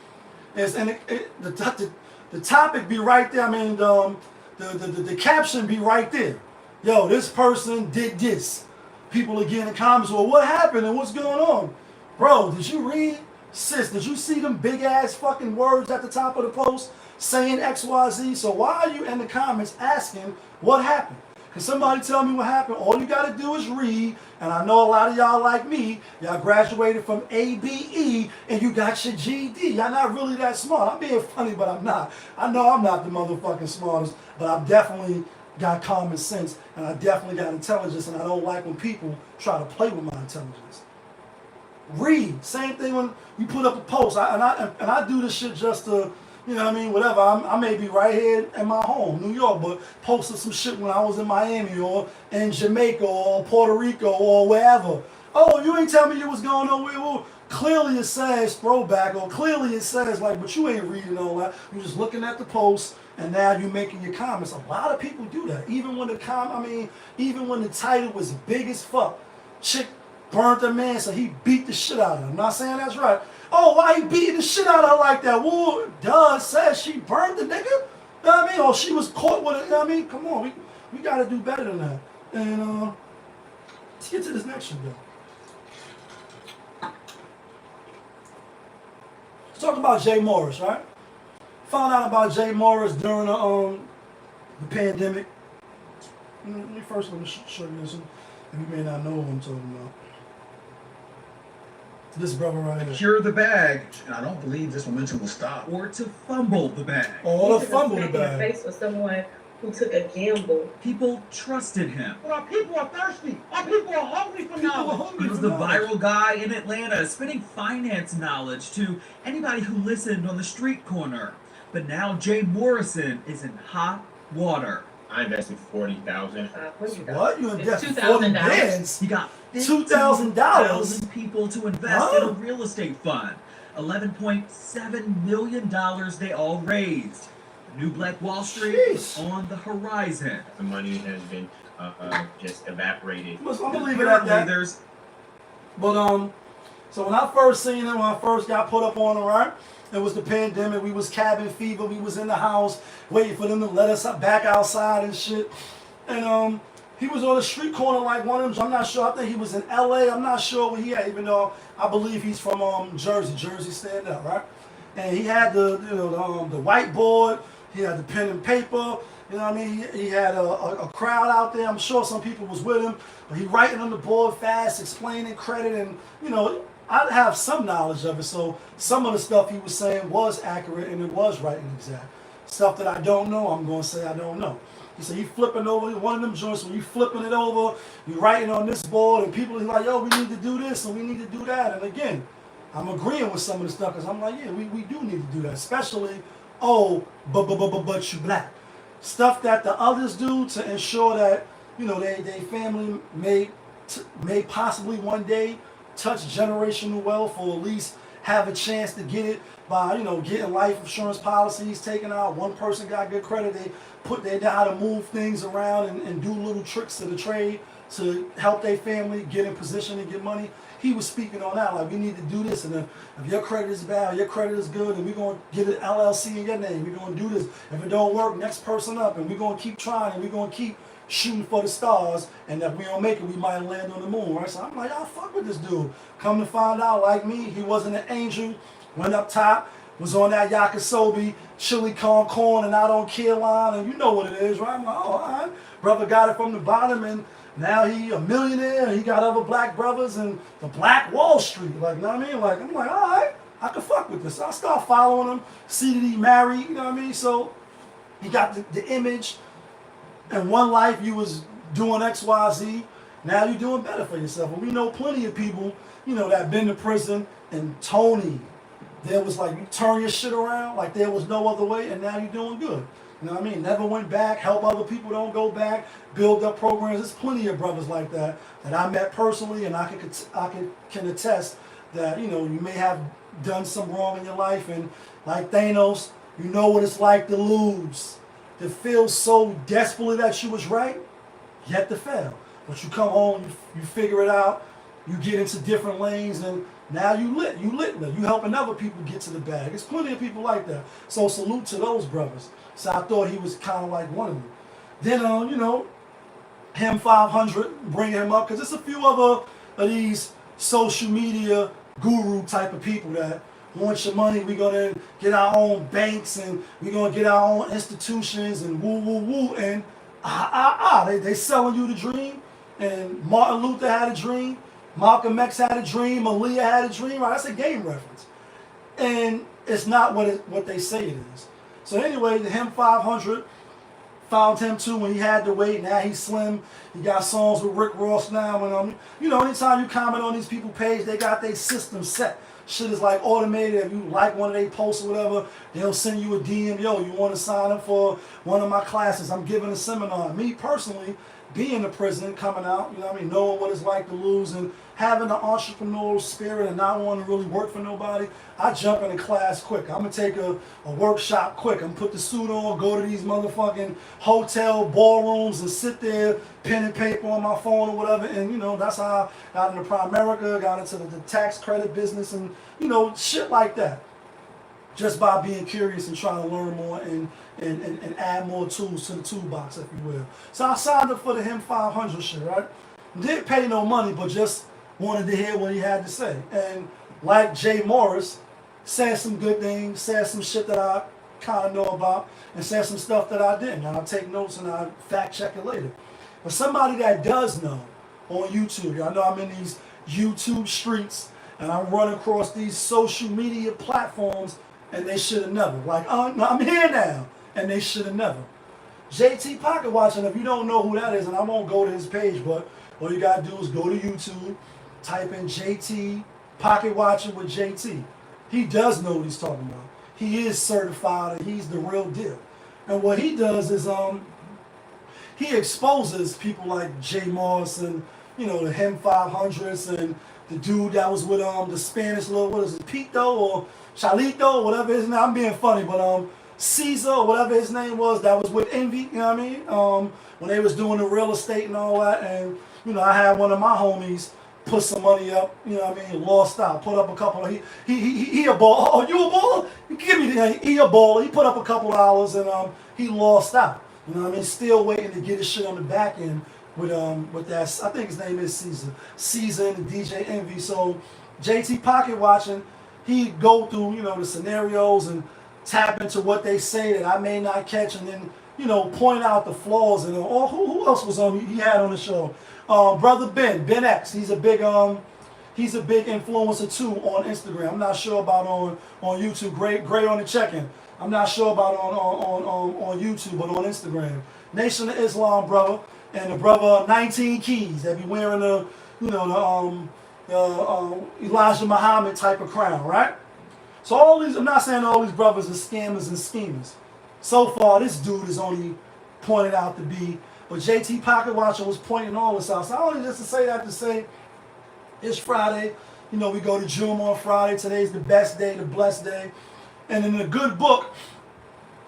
[SPEAKER 1] the topic be right there, I mean, the caption be right there. Yo, this person did this. People are getting in the comments, well, what happened and what's going on? Bro, did you read? Sis, did you see them big ass fucking words at the top of the post saying XYZ? So why are you in the comments asking what happened? Can somebody tell me what happened? All you gotta do is read, and I know a lot of y'all like me, y'all graduated from ABE and you got your GED. Y'all not really that smart. I'm being funny, but I'm not. I know I'm not the motherfucking smartest, but I've definitely got common sense, and I definitely got intelligence, and I don't like when people try to play with my intelligence. Read. Same thing when you put up a post. I do this shit just to, you know what I mean, whatever. I may be right here in my home, New York, but posted some shit when I was in Miami or in Jamaica or Puerto Rico or wherever. Oh, you ain't tell me you was going nowhere. Well, clearly it says throwback, or clearly it says like, but you ain't reading all that. You're just looking at the post, and now you're making your comments. A lot of people do that. Even when even when the title was big as fuck. Chick burnt a man, so he beat the shit out of him. I'm not saying that's right. Oh, why he beating the shit out of her like that? Well, duh, says she burned the nigga. You know what I mean? Or she was caught with it. You know what I mean? Come on, we got to do better than that. And let's get to this next shit, though. Let's talk about Jay Morris, right? Found out about Jay Morris during the pandemic. Let me show you this one. And you may not know what I'm talking about. This brother right here.
[SPEAKER 4] Secure the bag, and I don't believe this momentum will stop. Or to fumble the bag.
[SPEAKER 1] Or to fumble the
[SPEAKER 5] In the
[SPEAKER 1] bag.
[SPEAKER 5] face with someone who took a gamble.
[SPEAKER 4] People trusted him.
[SPEAKER 2] But our people are thirsty. Our people are hungry for knowledge.
[SPEAKER 4] He was the viral guy in Atlanta, spitting finance knowledge to anybody who listened on the street corner. But now Jay Morrison is in hot water.
[SPEAKER 6] I invested $40,000.
[SPEAKER 1] What? You invested
[SPEAKER 5] It's
[SPEAKER 1] $40
[SPEAKER 5] $2,000.
[SPEAKER 1] bands?
[SPEAKER 4] He got
[SPEAKER 1] $2,000
[SPEAKER 4] people to invest in a real estate fund. $11.7 million they all raised. The new Black Wall Street is on the horizon.
[SPEAKER 6] The money has been just evaporated.
[SPEAKER 1] I'm gonna leave it at that. But so when I first seen him, when I first got put up on him, right? It was the pandemic. We was cabin fever. We was in the house waiting for them to let us back outside and shit. And he was on the street corner like one of them. I'm not sure. I think he was in LA. I'm not sure where he at, even though I believe he's from Jersey. Jersey stand up, right? And he had the the whiteboard. He had the pen and paper. You know what I mean? He had a crowd out there. I'm sure some people was with him. But he writing on the board fast, explaining credit, and I have some knowledge of it, so some of the stuff he was saying was accurate and it was right and exact. Stuff that I don't know, I'm going to say I don't know. He said, you flipping over one of them joints, when you flipping it over, you writing on this board, and people are like, yo, we need to do this and we need to do that. And again, I'm agreeing with some of the stuff because I'm like, yeah, we do need to do that, especially, but you black. Stuff that the others do to ensure that, they family may possibly one day touch generational wealth, or at least have a chance to get it by, getting life insurance policies taken out. One person got good credit, they know how to move things around and do little tricks to the trade to help their family get in position and get money. He was speaking on that, like, we need to do this, and if your credit is bad, or your credit is good, and we're going to get an LLC in your name, we're going to do this. If it don't work, next person up, and we're going to keep trying, and we're going to keep shooting for the stars, and if we don't make it, we might land on the moon, right? So I'm like, I fuck with this dude. Come to find out, like me, he wasn't an angel. Went up top, was on that Yakisobe, chili con corn, and I don't care line, and you know what it is, right? I'm like, oh, all right. Brother got it from the bottom, and now he a millionaire, and he got other black brothers, and the Black Wall Street, like, you know what I mean? Like, I'm like, all right, I can fuck with this. So I start following him, see that he married, you know what I mean? So he got the image. In one life, you was doing X, Y, Z. Now you're doing better for yourself. And we know plenty of people, that been to prison. And Tony, there was like, you turn your shit around like there was no other way, and now you're doing good. You know what I mean? Never went back, help other people don't go back, build up programs. There's plenty of brothers like that I met personally, and I can attest that, you may have done some wrong in your life. And like Thanos, you know what it's like to lose. To feel so desperately that you was right, yet to fail. But you come home, you figure it out, you get into different lanes, and now you lit. You helping other people get to the bag. There's plenty of people like that. So salute to those brothers. So I thought he was kind of like one of them. Then, him 500, bring him up, because there's a few other of these social media guru type of people that want your money. We're going to get our own banks, and we're going to get our own institutions, and woo. And they selling you the dream. And Martin Luther had a dream. Malcolm X had a dream. Aaliyah had a dream. Right? That's a game reference. And it's not what they say it is. So anyway, the him 500 found him too when he had to wait. Now he's slim. He got songs with Rick Ross now. And anytime you comment on these people's page, they got their system set. Shit is like automated. If you like one of their posts or whatever, they'll send you a DM. Yo, you want to sign up for one of my classes? I'm giving a seminar. Me personally, being in prison, coming out, knowing what it's like to lose and having the entrepreneurial spirit and not wanting to really work for nobody, I jump in a class quick. I'm going to take a workshop quick. I'm going to put the suit on, go to these motherfucking hotel ballrooms and sit there, pen and paper on my phone or whatever. And, that's how I got into Primerica, got into the tax credit business and you know, shit like that. Just by being curious and trying to learn more and add more tools to the toolbox, if you will. So I signed up for the Him 500 shit, right? Didn't pay no money, but just wanted to hear what he had to say. And like Jay Morris, said some good things, said some shit that I kind of know about, and said some stuff that I didn't. And I'll take notes and I'll fact check it later. But somebody that does know on YouTube, I know I'm in these YouTube streets, and I run across these social media platforms, and they should have never. Like, I'm here now, and they should have never. JT Pocket Watching, if you don't know who that is, and I won't go to his page, but all you gotta do is go to YouTube, type in JT Pocket Watching with JT. He does know what he's talking about. He is certified, and he's the real deal. And what he does is he exposes people like Jay Morris and, you know, the Him 500s and the dude that was with the Spanish little, what is it, Pito or Chalito or whatever his name. I'm being funny, but Caesar or whatever his name was, that was with Envy, you know what I mean? When they was doing the real estate and all that, and you know, I had one of my homies put some money up, you know what I mean, lost out, put up a couple of, he a baller. Oh, you a baller? Give me the, he a baller. He put up a couple dollars and he lost out. You know what I mean? Still waiting to get his shit on the back end with that, I think his name is Caesar and the DJ Envy. So JT Pocket Watching, he go through, you know, the scenarios and tap into what they say that I may not catch, and then, you know, point out the flaws. And who else was on? He had on the show, brother Ben X. He's a big influencer too on Instagram. I'm not sure about on YouTube. Great on the check-in. I'm not sure about on YouTube, but on Instagram. Nation of Islam brother, and the brother 19 Keys that be wearing the, you know, the Elijah Muhammad type of crown, right? So all these, I'm not saying all these brothers are scammers and schemers. So far, this dude is only pointed out to be, but JT Pocket Watcher was pointing all this out. So I only just to say that to say, it's Friday. You know, we go to June on Friday. Today's the best day, the blessed day. And in the good book,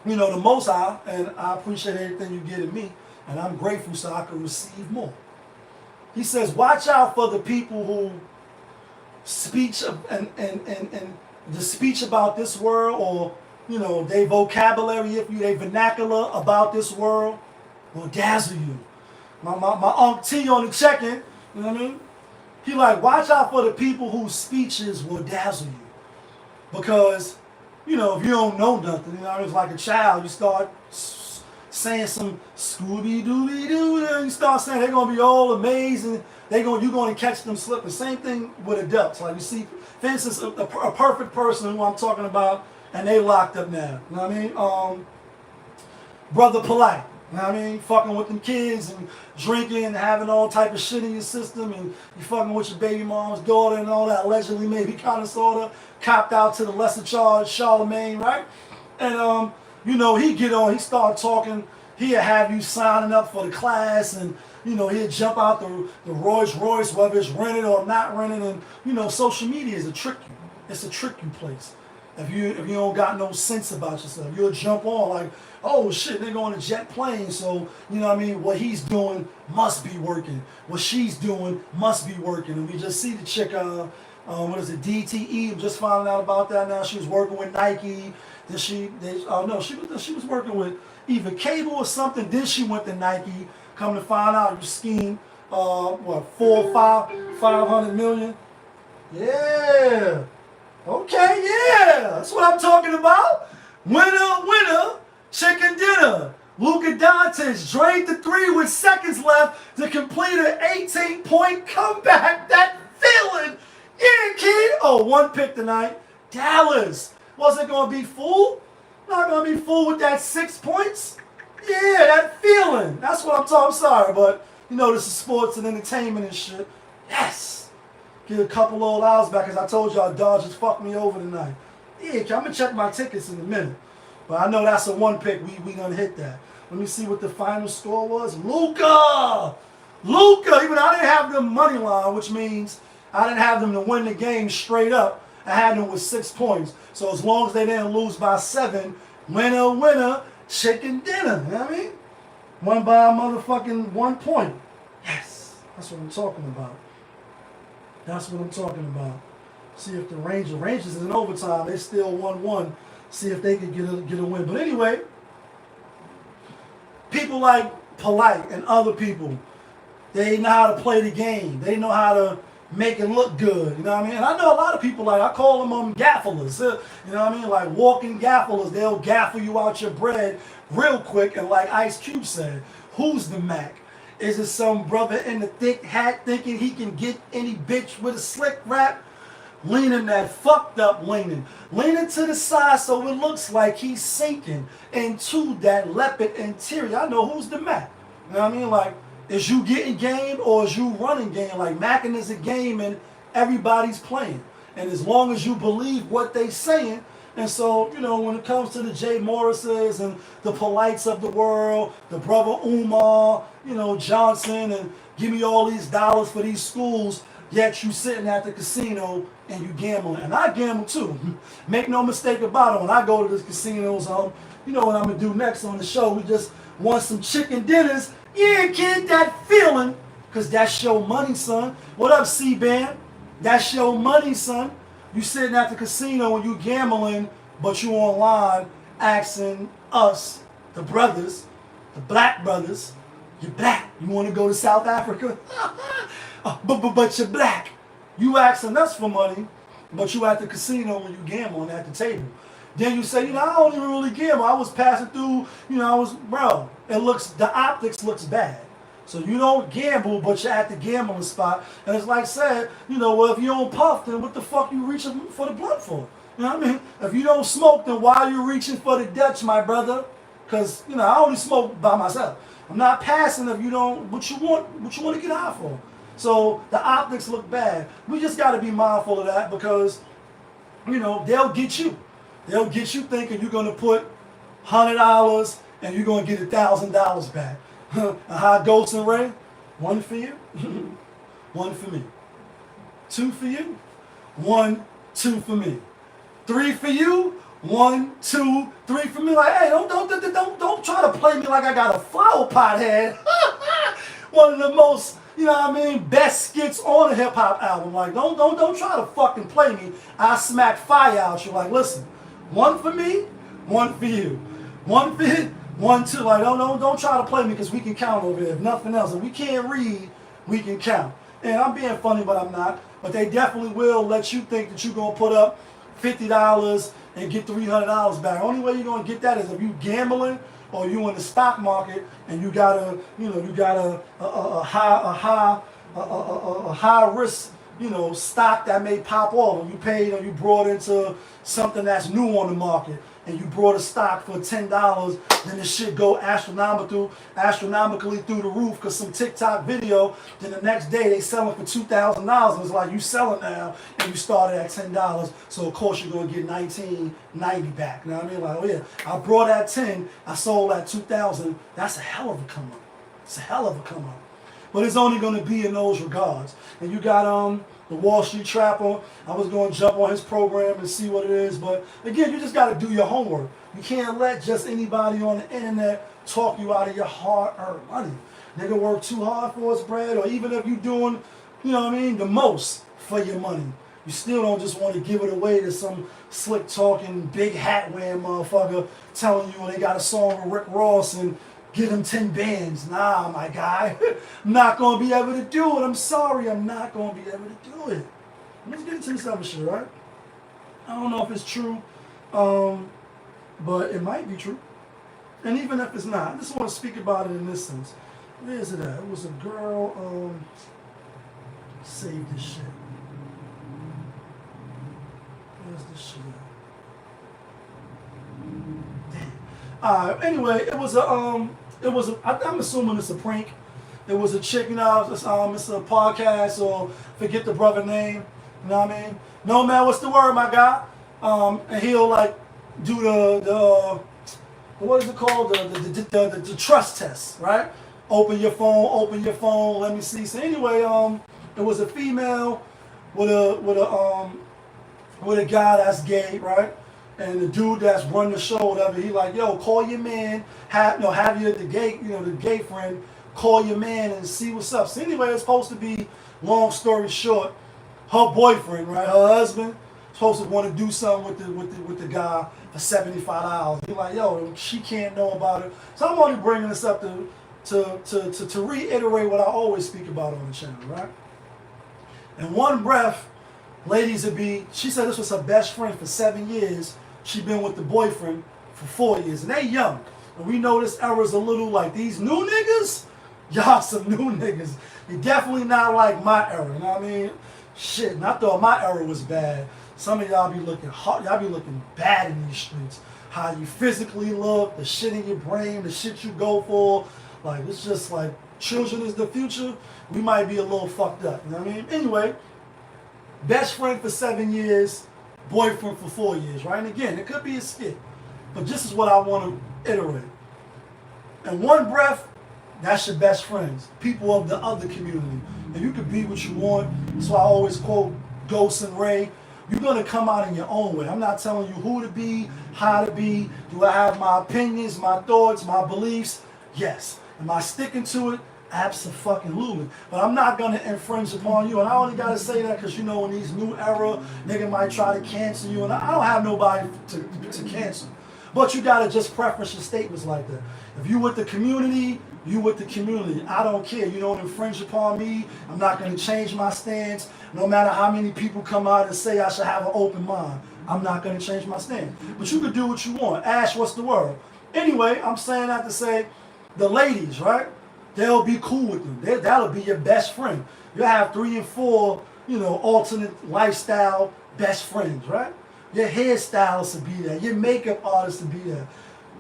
[SPEAKER 1] you know, the Most High, and I appreciate everything you give to me, and I'm grateful so I can receive more. He says, watch out for the people who speech and the speech about this world, or, you know, they vocabulary, if you, they vernacular about this world will dazzle you. My Uncle T on the check-in, you know what I mean? He like, watch out for the people whose speeches will dazzle you. Because, you know, if you don't know nothing, you know, it's like a child, you start saying some Scooby-Dooby-Doo, and you start saying they're going to be all amazing, you're going to catch them slipping. Same thing with adults. Like you see, for instance, a perfect person who I'm talking about, and they locked up now. You know what I mean? Brother Polite. You know what I mean? Fucking with them kids and drinking and having all type of shit in your system, and you fucking with your baby mom's daughter and all that. Allegedly, maybe kind of sort of copped out to the lesser charge, Charlemagne, right? And you know, he get on, he start talking. He'll have you signing up for the class, and you know, he'll jump out the Rolls Royce, whether it's rented or not rented. And you know, social media is a trick you. It's a trick you place. If you don't got no sense about yourself, you'll jump on like, oh shit, they're going to jet plane, so you know what I mean, what he's doing must be working. What she's doing must be working. And we just see the chick, what is it, DTE, I'm just finding out about that now. She was working with Nike. Then she was working with either Cable or something. Then she went to Nike. Come to find out, you scheme, what, 500 million? Yeah. Okay, yeah. That's what I'm talking about. Winner, chicken dinner. Luka Doncic drained the three with seconds left to complete an 18-point comeback. That feeling. Yeah, kid. Oh, one pick tonight. Dallas. Wasn't going to be fooled. Not going to be fooled with that 6 points. Yeah, that feeling. That's what I'm talking. I'm sorry, but you know, this is sports and entertainment and shit. Yes. Get a couple old hours back, as I told y'all, Dodgers fucked me over tonight. Yeah, I'm going to check my tickets in a minute. But I know that's a one pick. We going to hit that. Let me see what the final score was. Luka! Even I didn't have them money line, which means I didn't have them to win the game straight up. I had them with 6 points. So as long as they didn't lose by 7, winner, chicken dinner. You know what I mean? Won by a motherfucking 1 point. Yes. That's what I'm talking about. That's what I'm talking about. See if the Rangers is in overtime. They still 1-1. See if they can get a win. But anyway, people like Polite and other people, they know how to play the game. They know how to make it look good. You know what I mean? And I know a lot of people, like, I call them gafflers. You know what I mean? Like walking gafflers. They'll gaffle you out your bread real quick. And like Ice Cube said, who's the Mac? Is it some brother in the thick hat thinking he can get any bitch with a slick rap? Leaning that fucked up leaning to the side so it looks like he's sinking into that leopard interior. I know who's the Mac. You know what I mean? Like, is you getting game or is you running game? Like, Mackin is a game and everybody's playing. And as long as you believe what they saying, and so, you know, when it comes to the Jay Morrises and the Polites of the world, the brother Umar, you know, Johnson, and give me all these dollars for these schools, yet you sitting at the casino and you gambling. And I gamble too. Make no mistake about it. When I go to the casinos, you know what I'm going to do next on the show. We just want some chicken dinners. Yeah, kid, that feeling. Because that's your money, son. What up, C-Band? That's your money, son. You sitting at the casino and you gambling, but you online asking us, the brothers, the black brothers, you're black. You want to go to South Africa? but you're black. You asking us for money, but you at the casino when you gambling at the table. Then you say, you know, I don't even really gamble. I was passing through, you know, bro, the optics looks bad. So you don't gamble, but you're at the gambling spot. And it's like said, you know, well, if you don't puff, then what the fuck you reaching for the blunt for? You know what I mean? If you don't smoke, then why are you reaching for the Dutch, my brother? Because, you know, I only smoke by myself. I'm not passing if you don't, what you want to get high for. So the optics look bad. We just got to be mindful of that because, you know, they'll get you. They'll get you thinking you're going to put $100 and you're going to get $1,000 back. How Ghost and Ray? One for you, one for me. Two for you, 1, 2 for me. 3 for you, 1, 2, 3 for me. Like, hey, don't try to play me like I got a flower pot head. One of the most, you know what I mean, best skits on a hip hop album. Like, don't try to fucking play me. I smack fire out you. Like, listen, 1 for me, 1 for you. 1 for you. 1, 2, like don't try to play me because we can count over here. If nothing else, if we can't read, we can count. And I'm being funny, but I'm not. But they definitely will let you think that you're gonna put up $50 and get $300 back. Only way you're gonna get that is if you gambling or you in the stock market and you got a high risk, you know, stock that may pop off, and you paid or you brought into something that's new on the market, and you brought a stock for $10, then the shit go astronomically through the roof because some TikTok video, then the next day they selling for $2,000, and it's like you selling now, and you started at $10, so of course you're gonna get $19.90 back. You know what I mean? Like, oh yeah, I brought at 10, I sold at 2,000. That's a hell of a come up. It's a hell of a come up. But it's only going to be in those regards. And you got the Wall Street Trapper. I was going to jump on his program and see what it is. But again, you just got to do your homework. You can't let just anybody on the internet talk you out of your hard-earned money. Nigga work too hard for his bread, or even if you're doing, you know what I mean, the most for your money. You still don't just want to give it away to some slick-talking, big hat-wearing motherfucker telling you they got a song with Rick Ross and give him 10 bands. Nah, my guy. I'm not going to be able to do it. I'm sorry. I'm not going to be able to do it. Let's get into this other shit, right? I don't know if it's true, but it might be true. And even if it's not, I just want to speak about it in this sense. Where is it at? It was a girl, save this shit. Where's this shit at? Damn. Anyway, I'm assuming it's a prank. It was a chick, you know, it's a podcast, or forget the brother name, you know what I mean? No, man, what's the word, my guy? And he'll, like, do the what is it called? The trust test, right? Open your phone, let me see. So anyway, it was a female with a guy that's gay, right? And the dude that's running the show, whatever, he like, yo, call your man, have the gay friend, call your man and see what's up. So anyway, it's supposed to be, long story short, her boyfriend, right, her husband, supposed to want to do something with the guy for $75. He's like, yo, she can't know about it. So I'm only bringing this up to reiterate what I always speak about on the channel, right? In one breath, ladies would be, she said this was her best friend for 7 years. She been with the boyfriend for 4 years. And they young. And we know this era's a little like these new niggas. Y'all some new niggas. You're definitely not like my era. You know what I mean? Shit, and I thought my era was bad. Some of y'all be looking hot. Y'all be looking bad in these streets. How you physically look, the shit in your brain, the shit you go for. Like, it's just like, children is the future. We might be a little fucked up. You know what I mean? Anyway, best friend for 7 years, boyfriend for 4 years, right? And again, it could be a skit. But this is what I want to iterate. In one breath, that's your best friends, people of the other community. And you can be what you want. So I always quote Ghost and Ray. You're going to come out in your own way. I'm not telling you who to be, how to be. Do I have my opinions, my thoughts, my beliefs? Yes. Am I sticking to it? Absolutely. But I'm not going to infringe upon you. And I only got to say that because, you know, in these new era, nigga might try to cancel you. And I don't have nobody to cancel. But you got to just preface your statements like that. If you with the community, you with the community. I don't care. You don't infringe upon me. I'm not going to change my stance. No matter how many people come out and say I should have an open mind, I'm not going to change my stance. But you can do what you want. Ash, what's the word? Anyway, I'm saying that to say the ladies, right? They'll be cool with them. That'll be your best friend. You'll have 3 and 4, you know, alternate lifestyle best friends, right? Your hairstylists will be there. Your makeup artists will be there.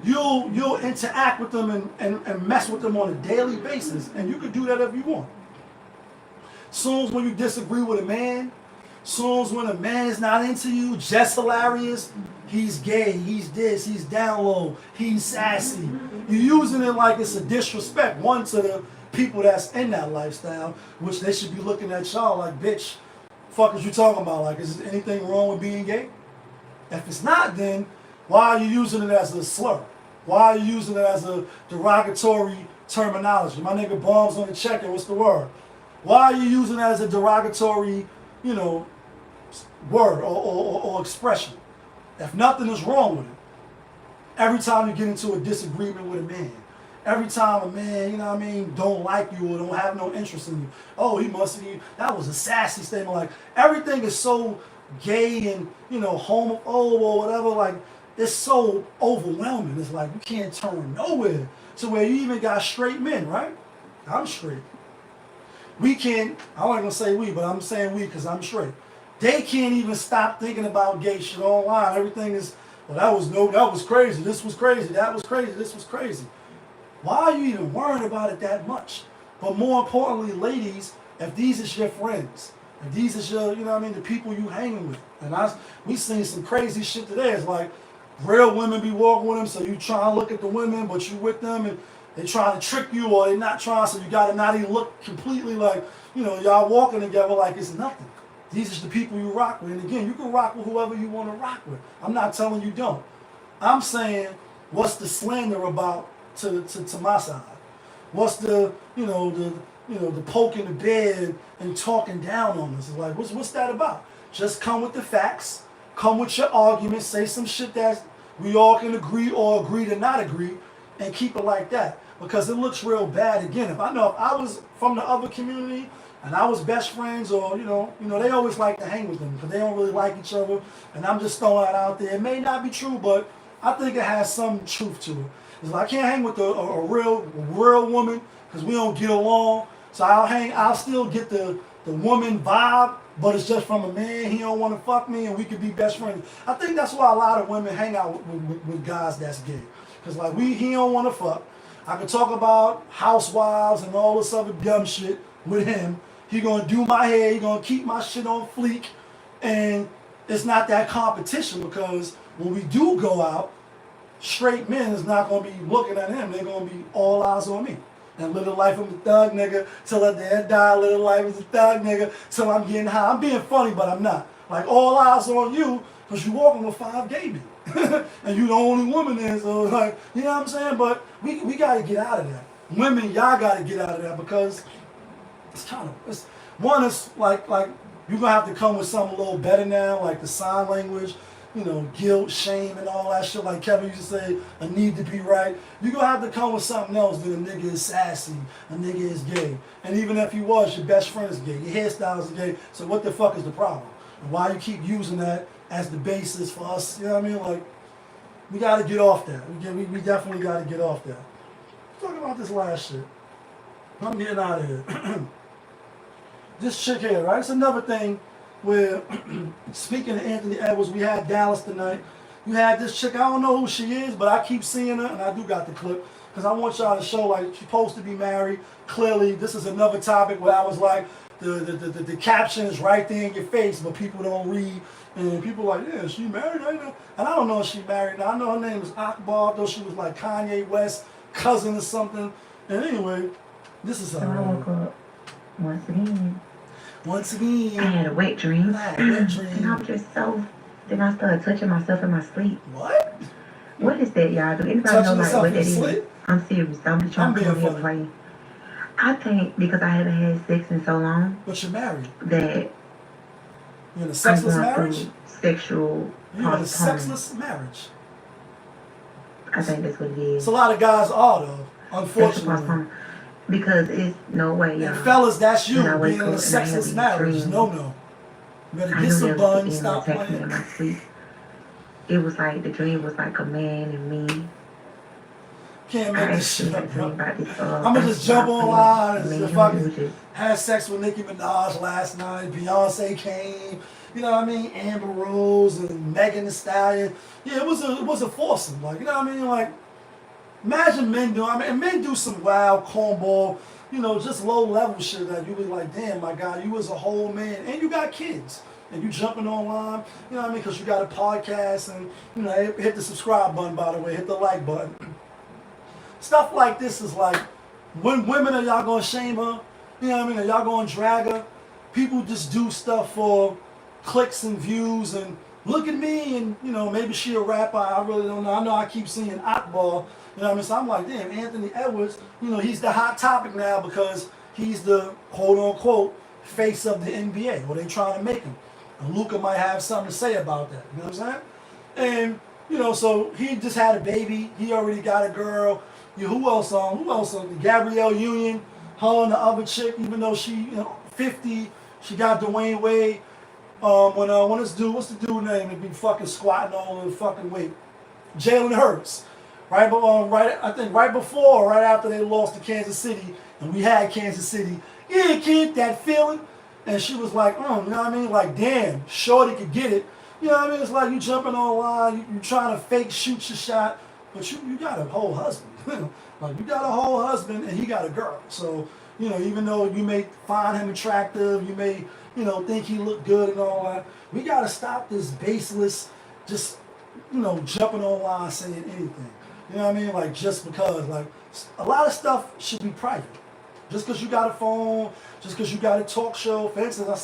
[SPEAKER 1] You'll interact with them and mess with them on a daily basis. And you can do that if you want. Soon as when you disagree with a man, soon as when a man is not into you, just hilarious, he's gay, he's this, he's down low, he's sassy. You're using it like it's a disrespect, one, to the people that's in that lifestyle, which they should be looking at y'all like, bitch, fuck is you talking about? Like, is there anything wrong with being gay? If it's not, then why are you using it as a slur? Why are you using it as a derogatory terminology? My nigga Bombs on the checker, what's the word? Why are you using it as a derogatory, you know, word or expression? If nothing is wrong with it. Every time you get into a disagreement with a man, every time a man, you know what I mean, don't like you or don't have no interest in you, oh, he must be, that was a sassy statement. Like, everything is so gay and, you know, homophobe or whatever. Like, it's so overwhelming. It's like you can't turn nowhere to where you even got straight men, right? I'm straight. We can't, I'm not going to say we, but I'm saying we because I'm straight. They can't even stop thinking about gay shit online. Everything is, well, that was crazy. This was crazy. That was crazy. This was crazy. Why are you even worrying about it that much? But more importantly, ladies, if these is your friends, if these is your, you know what I mean, the people you hanging with. And we seen some crazy shit today. It's like real women be walking with them, so you trying to look at the women, but you with them, and they trying to trick you, or they not trying, so you got to not even look completely like, you know, y'all walking together like it's nothing. These are the people you rock with. And again, you can rock with whoever you want to rock with. I'm not telling you don't. I'm saying, what's the slander about to my side? What's the poking the bear and talking down on us? It's like, what's that about? Just come with the facts. Come with your arguments. Say some shit that we all can agree or agree to not agree, and keep it like that. Because it looks real bad. Again, if I was from the other community and I was best friends, or you know, they always like to hang with them because they don't really like each other. And I'm just throwing that out there. It may not be true, but I think it has some truth to it. It's like I can't hang with a real woman because we don't get along. So I'll still get the woman vibe, but it's just from a man. He don't want to fuck me, and we could be best friends. I think that's why a lot of women hang out with guys that's gay. Because like he don't want to fuck. I can talk about housewives and all this other dumb shit with him. He gonna do my hair. He gonna keep my shit on fleek, and it's not that competition because when we do go out, straight men is not gonna be looking at him. They're gonna be all eyes on me. And live the life of a thug nigga till at the end die. Live the life as a thug nigga till I'm getting high. I'm being funny, but I'm not. Like all eyes on you because you walking with 5 gay men. And you the only woman there, so like, you know what I'm saying? But we got to get out of that. Women, y'all got to get out of that because it's kind of, it's like You're gonna have to come with something a little better now, like the sign language, you know, guilt, shame, and all that shit. Like Kevin used to say, a need to be right. You're gonna have to come with something else that a nigga is sassy, a nigga is gay. And even if you was, your best friend is gay, your hairstyle is gay. So what the fuck is the problem? And why you keep using that as the basis for us? You know what I mean? Like, we gotta get off that. We definitely gotta get off that. Talking about this last shit. I'm getting out of here. This chick here, right? It's another thing where, speaking of Anthony Edwards, we had Dallas tonight. You had this chick, I don't know who she is, but I keep seeing her, and I do got the clip, because I want y'all to show, like, she's supposed to be married. Clearly, this is another topic where I was like, the caption is right there in your face, but people don't read. And people are like, yeah, she married? I know. And I don't know if she married. Now, I know her name is Akbar, though she was like Kanye West cousin or something. And anyway, this is her.
[SPEAKER 7] So I woke up once again.
[SPEAKER 1] Once again.
[SPEAKER 7] I had a wet dream.
[SPEAKER 1] I had a wet dream.
[SPEAKER 7] And I'm just so. Then I started touching myself in my sleep.
[SPEAKER 1] What?
[SPEAKER 7] What is that, y'all? Do anybody
[SPEAKER 1] Touching
[SPEAKER 7] know like
[SPEAKER 1] yourself
[SPEAKER 7] what
[SPEAKER 1] in
[SPEAKER 7] that is?
[SPEAKER 1] sleep?
[SPEAKER 7] I'm serious. I'm just trying
[SPEAKER 1] I'm
[SPEAKER 7] to
[SPEAKER 1] being
[SPEAKER 7] come here
[SPEAKER 1] funny.
[SPEAKER 7] pray. I think because I haven't had sex in so long
[SPEAKER 1] But you're married.
[SPEAKER 7] that
[SPEAKER 1] You're in a
[SPEAKER 7] I'm
[SPEAKER 1] sexless
[SPEAKER 7] going
[SPEAKER 1] marriage?
[SPEAKER 7] through sexual
[SPEAKER 1] You're in a
[SPEAKER 7] postponement.
[SPEAKER 1] sexless marriage.
[SPEAKER 7] I think that's what it is.
[SPEAKER 1] It's a lot of guys are, though,
[SPEAKER 7] Sexual
[SPEAKER 1] unfortunately.
[SPEAKER 7] postponement. Because it's no way, y'all.
[SPEAKER 1] And fellas, that's you
[SPEAKER 7] When I wake
[SPEAKER 1] being in a
[SPEAKER 7] up and I have
[SPEAKER 1] sexless
[SPEAKER 7] these
[SPEAKER 1] marriage.
[SPEAKER 7] dreams,
[SPEAKER 1] No. You better
[SPEAKER 7] I
[SPEAKER 1] get
[SPEAKER 7] knew
[SPEAKER 1] some
[SPEAKER 7] there was
[SPEAKER 1] buns,
[SPEAKER 7] the
[SPEAKER 1] stop
[SPEAKER 7] enemy attacking me in
[SPEAKER 1] playing.
[SPEAKER 7] my sleep. It was like the dream was like a man and me.
[SPEAKER 1] Can't
[SPEAKER 7] I
[SPEAKER 1] make this
[SPEAKER 7] actually
[SPEAKER 1] shit
[SPEAKER 7] had
[SPEAKER 1] up,
[SPEAKER 7] a dream
[SPEAKER 1] bro.
[SPEAKER 7] about this.
[SPEAKER 1] I'ma just jump online and
[SPEAKER 7] me
[SPEAKER 1] just
[SPEAKER 7] and him, we
[SPEAKER 1] fucking
[SPEAKER 7] was just
[SPEAKER 1] had sex with Nicki Minaj last night. Beyonce came. You know what I mean? Amber Rose and Megan Thee Stallion. Yeah, it was a foursome. Like, you know what I mean? Like, imagine men do. I mean, and men do some wild cornball, you know, just low level shit that you be like, damn, my God, you was a whole man, and you got kids, and you jumping online. You know what I mean? Because you got a podcast, and you know, hit the subscribe button, by the way, hit the like button. Stuff like this is like, when women are y'all gonna shame her? You know what I mean? Are y'all gonna drag her? People just do stuff for clicks and views, and look at me, and you know, maybe she a rapper, I really don't know. I know I keep seeing Akbar, you know what I mean? So I'm like, damn, Anthony Edwards, you know, he's the hot topic now because he's the quote unquote face of the NBA, or they trying to make him. And Luka might have something to say about that, you know what I'm saying? And, you know, so he just had a baby, he already got a girl. Who else on? Gabrielle Union, her and the other chick, even though she, you know, 50, she got Dwayne Wade. When this dude, what's the dude name? He be fucking squatting all the fucking weight. Jalen Hurts, right? But I think right before, or right after they lost to Kansas City, and we had Kansas City. Yeah, kid, that feeling. And she was like, you know what I mean? Like, damn, Shorty could get it. You know what I mean? It's like you jumping online, you trying to fake shoot your shot, but you got a whole husband. Like, you got a whole husband and he got a girl. So, you know, even though you may find him attractive, you may, you know, think he look good and all that, we got to stop this baseless, just, you know, jumping online saying anything. You know what I mean? Like, just because, like, a lot of stuff should be private. Just because you got a phone, just because you got a talk show. For instance, I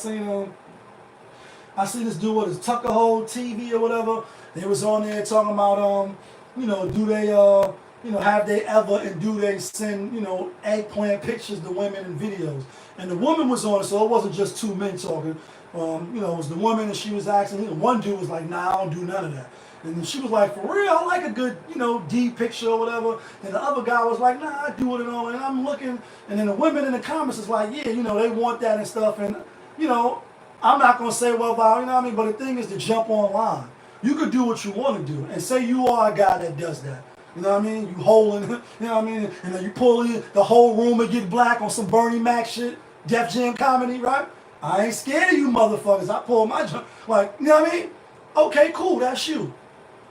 [SPEAKER 1] seen this dude with his Tucker Hole TV or whatever. They was on there talking about, you know, do they, you know, have they ever, and do they send, you know, eggplant pictures to women in videos? And the woman was on it, so it wasn't just two men talking. You know, it was the woman, and she was asking. One dude was like, "Nah, I don't do none of that." And then she was like, "For real, I like a good, you know, deep picture or whatever." And the other guy was like, "Nah, I do it and all." And I'm looking, and then the women in the comments is like, "Yeah, you know, they want that and stuff." And you know, I'm not gonna say well, you know what I mean. But the thing is to jump online. You could do what you want to do, and say you are a guy that does that. You know what I mean? You holding, you know what I mean? And then you pull in the whole room and get black on some Bernie Mac shit, Def Jam comedy, right? I ain't scared of you motherfuckers. I pull my jump, like, you know what I mean? Okay, cool, that's you.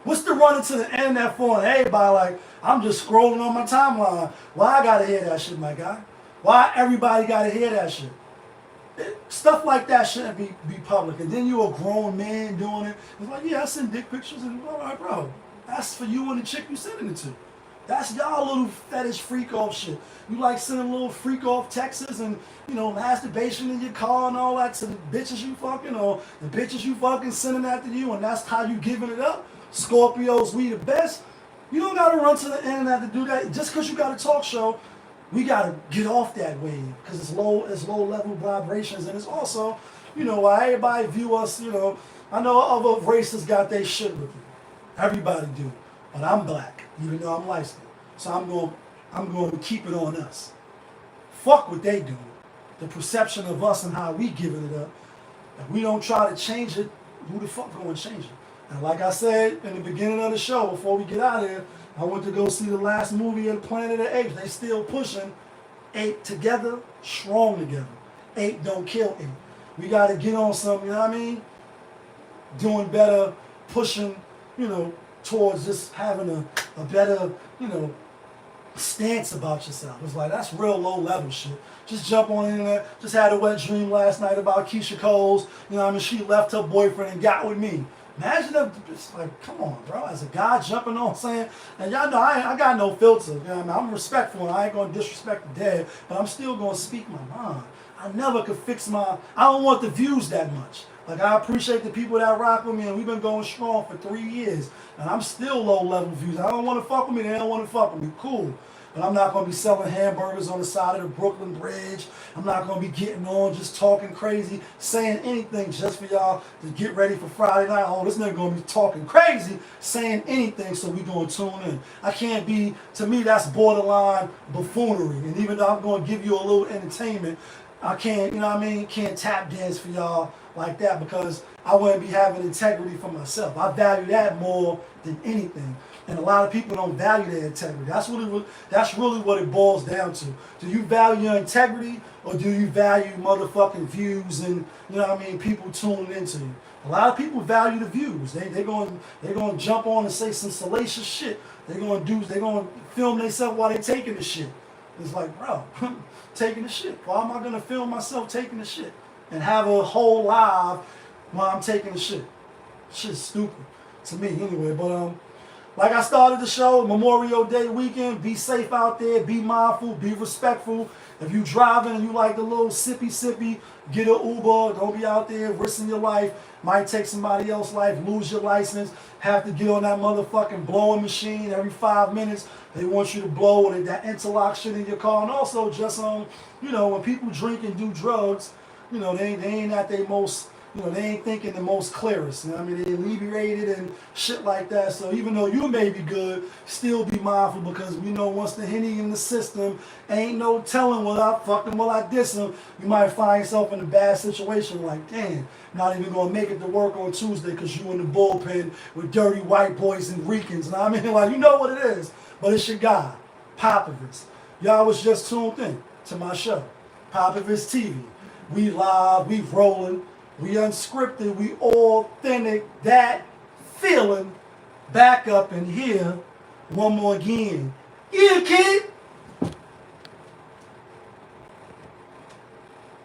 [SPEAKER 1] What's the running to the internet for? And everybody like, I'm just scrolling on my timeline. Why I gotta hear that shit, my guy? Why everybody gotta hear that shit? Stuff like that shouldn't be public. And then you a grown man doing it. It's like, yeah, I send dick pictures, and all right, bro. That's for you and the chick you sending it to. That's y'all little fetish freak off shit. You like sending little freak off texts and, you know, masturbation in your car and all that to the bitches you fucking, or the bitches you fucking sending that to you, and that's how you giving it up. Scorpios, we the best. You don't gotta run to the internet to do that. Just because you got a talk show, we gotta get off that wave because it's low level vibrations, and it's also you know, why everybody view us, you know, I know other races got their shit with me. Everybody do. But I'm black, even though I'm light skinned. So I'm going to keep it on us. Fuck what they do. The perception of us and how we giving it up. If we don't try to change it, who the fuck going to change it? And like I said in the beginning of the show, before we get out of here, I went to go see the last movie of the Planet of the Apes. They still pushing ape together, strong together. Ape don't kill ape. We got to get on something, you know what I mean? Doing better, pushing, you know, towards just having a better, you know, stance about yourself. It's like, that's real low level shit. Just jump on the internet. Just had a wet dream last night about Keisha Coles. You know what I mean? She left her boyfriend and got with me. Imagine if, it's like, come on, bro. As a guy jumping on saying, and y'all know I got no filter. You know what I mean? I'm respectful and I ain't going to disrespect the dead, but I'm still going to speak my mind. I never could fix I don't want the views that much. Like, I appreciate the people that rock with me, and we've been going strong for 3 years, and I'm still low-level views. I don't want to fuck with me, they don't want to fuck with me. Cool. But I'm not going to be selling hamburgers on the side of the Brooklyn Bridge. I'm not going to be getting on, just talking crazy, saying anything just for y'all to get ready for Friday night. Oh, this nigga going to be talking crazy, saying anything, so we going to tune in. I can't be, to me, that's borderline buffoonery. And even though I'm going to give you a little entertainment, I can't, you know what I mean, can't tap dance for y'all like that because I wouldn't be having integrity for myself. I value that more than anything. And a lot of people don't value their integrity. That's really what it boils down to. Do you value your integrity or do you value motherfucking views and, you know what I mean, people tuning into you? A lot of people value the views. They're going to jump on and say some salacious shit. They're going to film themselves while they're taking the shit. It's like, bro, taking the shit. Why am I going to film myself taking the shit and have a whole live while I'm taking the shit? Shit's stupid to me anyway. But like I started the show, Memorial Day weekend, be safe out there, be mindful, be respectful. If you driving and you like the little sippy, get an Uber. Don't be out there risking your life. Might take somebody else's life, lose your license, have to get on that motherfucking blowing machine every 5 minutes. They want you to blow that interlock shit in your car. And also just, you know, when people drink and do drugs, you know, they ain't at their most, you know, they ain't thinking the most clearest. You know what I mean? They inebriated and shit like that. So even though you may be good, still be mindful because we know once the Henny in the system, ain't no telling will I diss him. You might find yourself in a bad situation like, damn, not even going to make it to work on Tuesday because you in the bullpen with dirty white boys and Ricans. And I mean, like, you know what it is. But it's your guy, Popovich. Y'all was just tuned in to my show, Popovich TV. We live, we rolling. We unscripted, we authentic, that feeling back up in here one more again. Yeah, kid.